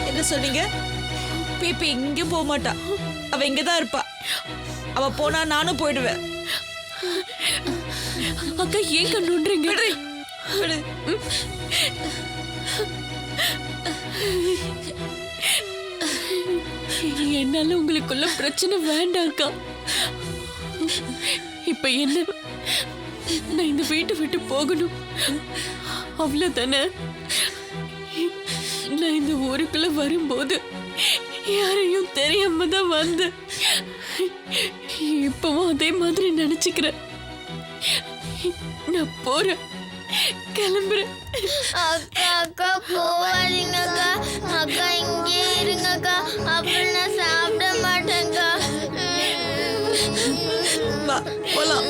என்ன சொன்னீங்க? பிபி இங்கேயும் போக மாட்டா, அவ இங்கதான் இருப்பா. அவ போனா நானும் போயிடுவேன். அக்கா ஏன் கண்ணுன்றீங்க? என்னால உங்களுக்குள்ள பிரச்சனை வேண்டாம்க்கா. இப்ப என்ன, நான் இந்த வீட்டை விட்டு போகணும், அவ்வளவுதானே? நான் இந்த ஊருக்குள்ள வரும்போது யாரையும் தெரியாம தான் வந்தேன். இப்பவும் அதே மாதிரி நினைச்சுக்கிறேன். நான் போறேன், கிளம்புறேன். அக்கா அக்கா போவாதீங்கக்கா. அக்கா இங்கே இருங்கக்கா, அப்புறம் நான் சாப்பிட மாட்டேங்க்கா. வா போலாம்.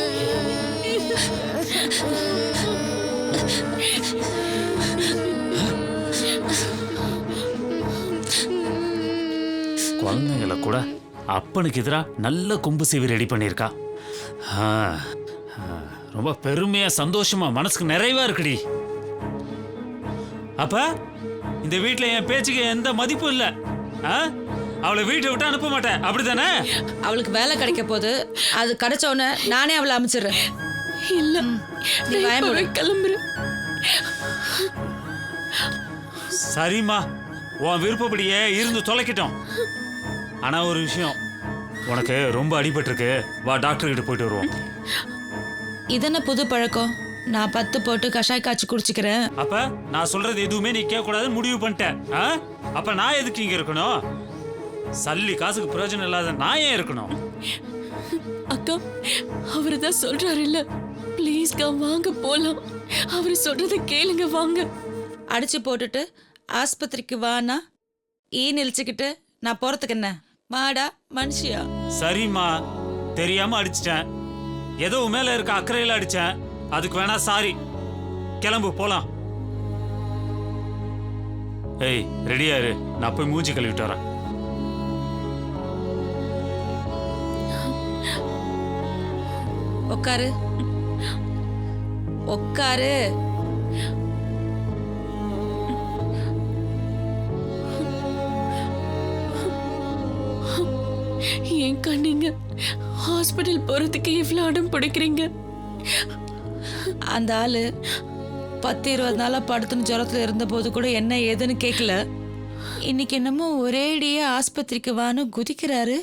குழந்தைங்களை கூட அப்பனுக்கு எதிராக நல்ல கொம்பு சீவி ரெடி பண்ணியிருக்கா. ரொம்ப பெருமையா சந்தோஷமா மனசுக்கு நிறைவா இருக்குடி. அப்ப இந்த வீட்டுல என் பேச்சுக்கு எந்த மதிப்பும் இல்ல. அவளை வீட்டை விட்டு அனுப்ப மாட்டேன், அப்படித்தானே? அவளுக்கு வேலை கிடைக்க போது, அது கிடைச்ச உடனே நானே அவளை அமைச்சிடுறேன். இல்ல, நீ பயமுறை கிளம்புறேன். சரிம்மா, உன் விருப்பப்படியே இருந்து தொலைக்கிட்டோம். ஆனா ஒரு விஷயம், உனக்கு ரொம்ப அடிபட்டிருக்கு, வா டாக்டர் கிட்ட போயிட்டு வருவோம். இதென்ன புது பழக்கம்? நான் 10 போட்டு கஷாய் காய்ச்சி குடிச்சுக்கிறேன். அப்ப நான் சொல்றது எதுவுமே நீ கேட்க கூடாதுன்னு முடிவு பண்ணிட்டேன். அப்ப நான் எதுக்கு இங்க இருக்கணும்? சல்லி காசுக்கு பிரயோஜனம் இல்லாத நான் ஏன் இருக்கணும்? அக்கா, அவரு தான் சொல்றாரு இல்ல, ப்ளீஸ்க்கா வாங்க போலாம். அவரு சொல்றத கேளுங்க, வாங்க. அடிச்சு போட்டுட்டு ஆஸ்பத்திரிக்கு வானா நிலிச்சுக்கிட்டு நான் போறதுக்கு என்ன? வாடா மனுஷியா. சரிம்மா, தெரியாம அடிச்சிட்டேன், ஏதோ மேல இருக்க அக்கறையில அடிச்சேன், அதுக்கு வேணா சாரி. கிளம்பு போலாம். ஏய் ரெடியா இரு, நான் போய் மூஞ்சி கழுவிட்டு வரேன். உட்காரு உட்காரு. ஏன்க்கா நீங்க ஹாஸ்பிட்டல் போறதுக்கு இவ்வளவு அடம் பிடிக்கிறீங்க? அந்த ஆளு 10-20 நாளா படுத்துன்னு ஜுரத்துல இருந்த போது கூட என்ன ஏதுன்னு கேட்கல. இன்னைக்கு என்னமோ ஒரேடியே ஆஸ்பத்திரிக்கு வான்னு குதிக்கிறாரு.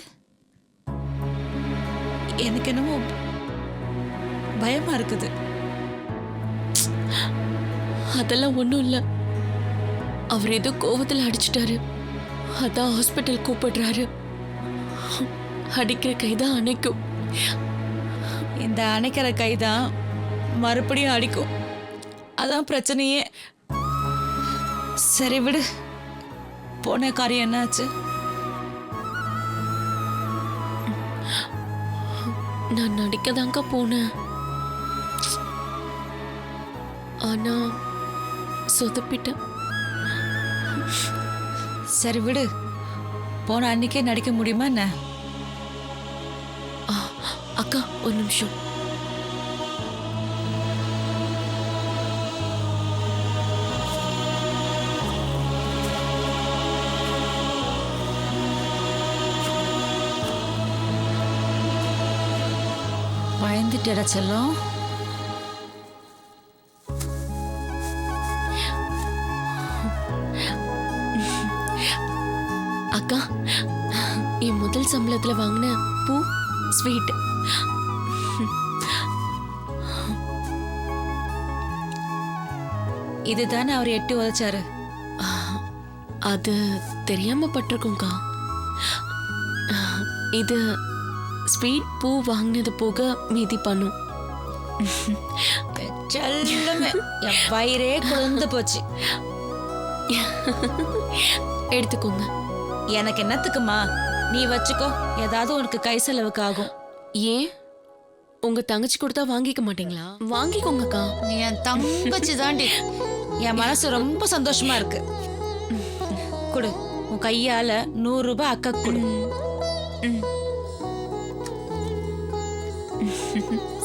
எனக்கு என்னமோ பயமா இருக்குது. அதெல்லாம் ஒண்ணும் இல்ல, அவர் ஏதோ கோவத்துல அடிச்சிட்டாரு, அதான் ஹாஸ்பிட்டல் கூப்பிடுறாரு. அடிக்கிற கைதான் அணைக்கும். இந்த அணைக்கிற கைதான் மறுபடியும் அடிக்கும், அதான் பிரச்சனையே. சரி விடு, போன காரியம் என்னாச்சு? நான் நடிக்கதாங்க போனேன், ஆனா சொதப்பிட்டேன். சரி விடு, போன அன்னைக்கே நடிக்க முடியுமா என்ன? அக்கா ஒரு நிமிஷம். பயந்துட்டேடா செல்லம். அக்கா, என் முதல் சம்பளத்துல வாங்கின பூ ஸ்வீட். இதுதானே அவர் எட்டி உதைச்சாரு? அது தெரியாம பட்டிருக்கும்க்கா. இது ஸ்வீட் பூ வாங்கினது போக மீதி பண்ணும். செல்லமே என் வயிறே குழந்து போச்சு. எடுத்துக்கோங்க. எனக்கு என்னத்துக்குமா, நீ வச்சுக்கோ, ஏதாவது உனக்கு கை செலவுக்கு ஆகும். ஏன் உங்க தங்கச்சி கொடுத்தா வாங்கிக்க மாட்டீங்களா? வாங்கிக்கோங்கக்கா. நீ என் தங்கச்சி தாண்டி. என் மனசு ரொம்ப சந்தோஷமா இருக்கு. கொடு, உன் கையால 100 ரூபாய் அக்கா கொடு.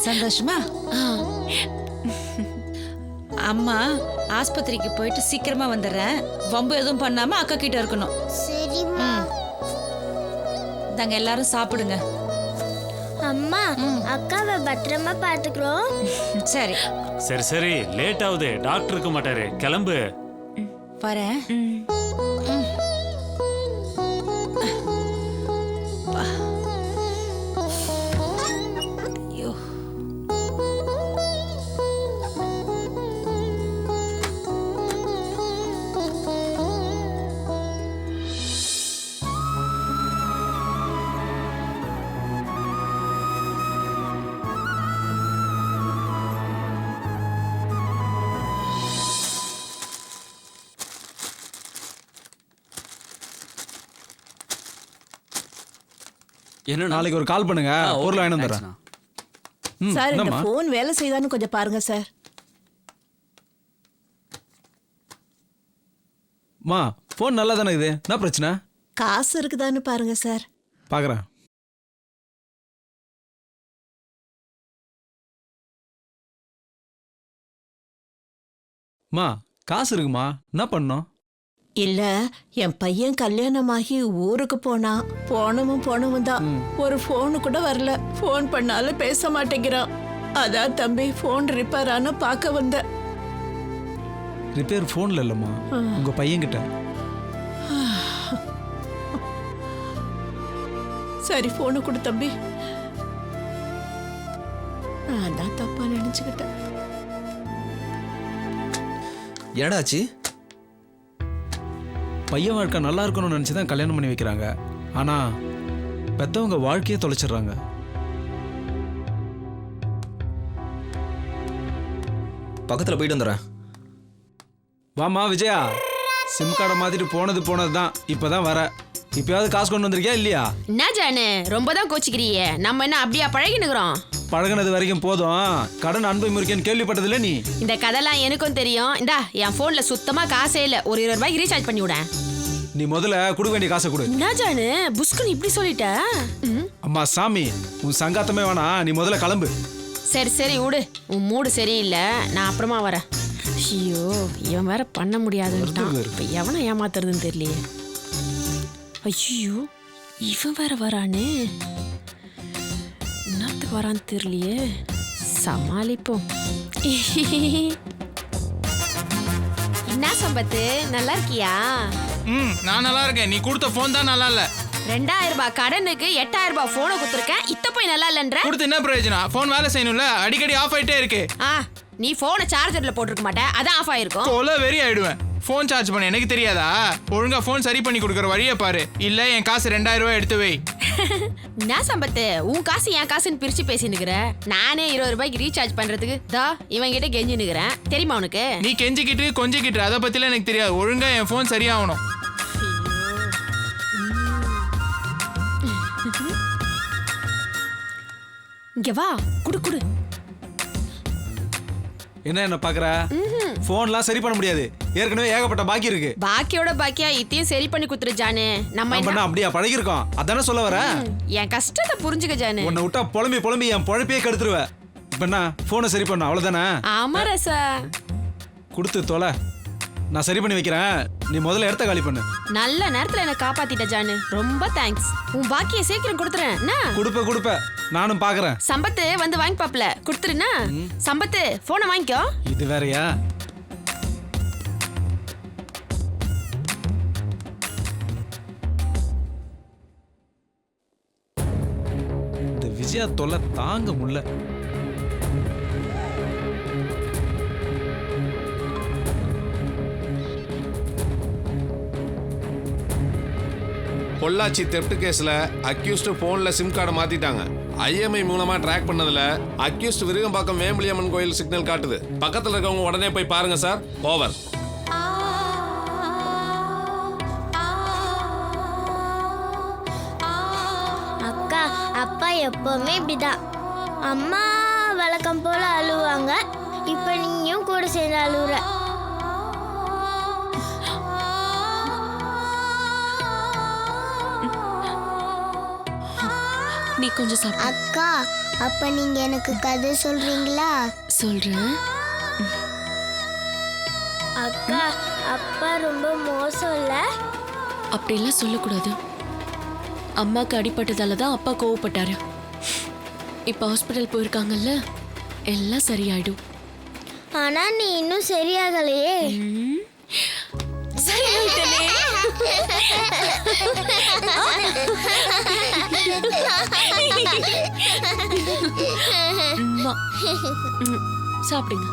சந்தோஷமா? அம்மா ஆஸ்பத்திரிக்கு போயிட்டு சீக்கிரமா வந்துடுறேன். வம்பு எதுவும் பண்ணாம அக்கா கிட்ட இருக்கணும். சரிம்மா. நாங்க எல்லாரும் சாப்பிடுங்க. அம்மா, அக்காவை பத்திரமா பாத்துக்கிறோம். சரி சரி சரி, லேட் ஆகுது, டாக்டர் இருக்க மாட்டாரு, கிளம்பு. வரேன். ஐயோ, என்ன நாளைக்கு ஒரு கால் பண்ணுங்க, பொருள் வாங்கி வந்துடுறேன். சார், இந்த போன் வேலை செய்தான்னு கொஞ்சம் பாருங்க சார். மா, போன் நல்லா தானே இது, என்ன பிரச்சனை? காசு இருக்குதான்னு பாருங்க சார். பார்க்குறேன். மா, காசு இருக்குமா, என்ன பண்ணோம்? இல்ல, என் பையன் கல்யாணமாகி ஊருக்கு போனான். போனவும் தான், ஒரு போனு கூட வரல. போன் பண்ணாலும் பேச மாட்டேங்கிறான். அதான் தம்பி, போன் ரிப்பேர் ஆன பார்க்க வந்த. ரிப்பேர் ஃபோனில் இல்லைம்மா, உங்கள் பையன்கிட்ட. சரி, போனு கொடு தம்பி. நான் தான் தப்பா நினைச்சுக்கிட்டேன். என்னடாச்சு? பையன் வாழ்க்கை நல்லா இருக்கணும்னு நினச்சி தான் கல்யாணம் பண்ணி வைக்கிறாங்க. ஆனால் பெற்றவங்க வாழ்க்கையே தொலைச்சிடுறாங்க. பக்கத்தில் போயிட்டு வந்துடுறேன். வாமா விஜயா, சிம் கார்டை மாற்றிட்டு போனது தான். இப்போ தான் வர. இப்போயாவது காசு கொண்டு வந்திருக்கியா இல்லையா? என்ன ஜானு, ரொம்ப தான் கோச்சிக்கிறியே. நம்ம என்ன அப்படியா பழகினுக்கிறோம்? பழகினது வரைக்கும் போதும். கடன் அன்பை முறிக்கன்னு கேள்விப்பட்டதில்ல நீ? இந்த கதைலாம் எனக்கும் தெரியும். இந்தா, என் போன்ல சுத்தமா காசே இல்ல. ஒரு 20 ரூபாய்க்கு ரீசார்ஜ் பண்ணி விட. நீ முதல்ல கொடுக்க வேண்டிய காசை கொடு. என்ன ஜானு, புஸ்குன்னு இப்படி சொல்லிட்ட? அம்மா சாமி, உன் சங்காத்தமே வேணா, நீ முதல்ல கிளம்பு. சரி சரி விடு, உன் மூடு சரியில்லை, நான் அப்புறமா வரேன். ஐயோ, இவன் வேற பண்ண முடியாதுன்ட்டான். இப்ப எவனை ஏமாத்துறதுன்னு தெரியலையே. ஐயோ, இவன் வேற வரானே. என்னத்துக்கு வரான்னு தெரியலையே. சமாளிப்போம். என்ன சம்பத்து, நல்லா இருக்கியா? நான் நல்லா இருக்கேன். நீ கொடுத்த போன் தான் நல்லா இல்ல. 2000 ரூபாய் கடனுக்கு 8000 ரூபாய் போனை கொடுத்துருக்கேன். இத்த போய் நல்லா இல்லன்ற. கொடுத்து என்ன பிரயோஜனம்? போன் வேலை செய்யணும்ல, அடிக்கடி ஆஃப் ஆயிட்டே இருக்கு. நீ போனை சார்ஜர்ல போட்டுருக்க மாட்டே, அதான் ஆஃப் ஆயிருக்கும். கொலை வெறி ஆயிடுவேன். போன் சார்ஜ் பண்ண எனக்கு தெரியாதா? ஒழுங்கா போன் சரி பண்ணி கொடுக்குற வழியை பாரு, இல்ல என் காசு 2000 ரூபாய் எடுத்து வை. என்ன சம்பத்து, உன் காசு என் காசுன்னு பிரிச்சு பேசினுக்குற. நானே 20 ரூபாய்க்கு ரீசார்ஜ் பண்றதுக்கு இவன் கிட்ட கெஞ்சினுக்குறேன். தெரியுமா உனக்கு? நீ கெஞ்சிக்கிட்டு கொஞ்சிக்கிட்டு அதை பத்திலாம் எனக்கு தெரியாது. ஒழுங்கா என் போன் சரியாகணும். இங்க வா, குடு குடு. என்ன பாக்குற? போன்லாம் சரி பண்ண முடியாது, ஏற்கனவே ஏகப்பட்ட பாக்கி இருக்கு. பாக்கியோட பாக்கியா இத்தையும் சரி பண்ணி குத்துரு ஜானு. நம்ம என்ன அப்படியே பழகி இருக்கோம், அதானே சொல்ல வர? என் கஷ்டத்தை புரிஞ்சுக்க ஜானு. உன்னை விட்டா புலம்பி என் பொழப்பையே கெடுத்துருவ. இப்ப என்ன, போனை சரி பண்ண அவ்வளவுதானே? ஆமா ரசா, கொடுத்து தொலை, நான் சரி பண்ணி வைக்கிறேன். நீ முதல்ல இடத்த காலி பண்ணு. நல்ல நேரத்துல என்ன காப்பாத்திட்ட ஜானு, ரொம்ப தேங்க்ஸ். உன் பாக்கியை சீக்கிரம் கொடுத்துறேன். கொடுப்ப நானும் பாக்குறேன். சம்பத்து வந்து வாங்கி பாப்பல, கொடுத்துருனா? சம்பத்து, போனை வாங்கிக்கோ. இது வேறயா? இந்த விஜயா தொல்லை தாங்க முடியல. பொள்ளாச்சி தெப்ட் கேஸ்ல அக்யூஸ்டு போன்ல சிம் கார்டை மாத்திட்டாங்க. ஐஎம்ஐ மூலமா ட்ராக் பண்ணதுல அக்யூஸ்ட் விருகம்பாக்கம் வேம்புலியம்மன் கோயில் சிக்னல் காட்டுது. பக்கத்துல இருக்கவங்க உடனே போய் பாருங்க சார். ஓவர். அக்கா அப்பா எப்பவுமே இப்படிதான். அம்மா வழக்கம் போல அழுவாங்க, இப்ப நீயும் கூட சேர்ந்து அழுவுற. நீ கொஞ்சம் சாப்பிடு. அக்கா அப்ப நீங்க எனக்கு கதை சொல்றீங்களா? சொல்றேன். அக்கா அப்பா ரொம்ப மோசம் இல்ல? அப்படிலாம் சொல்லக்கூடாது. அம்மாக்கு அடிபட்டதால தான் அப்பா கோவப்பட்டாரு. இப்போ ஹாஸ்பிட்டல் போயிருக்காங்கல்ல, எல்லாம் சரியாயிடும். ஆனா நீ இன்னும் சரியாகலையே. சரியாயிட்டனே. சாப்பிடுங்க.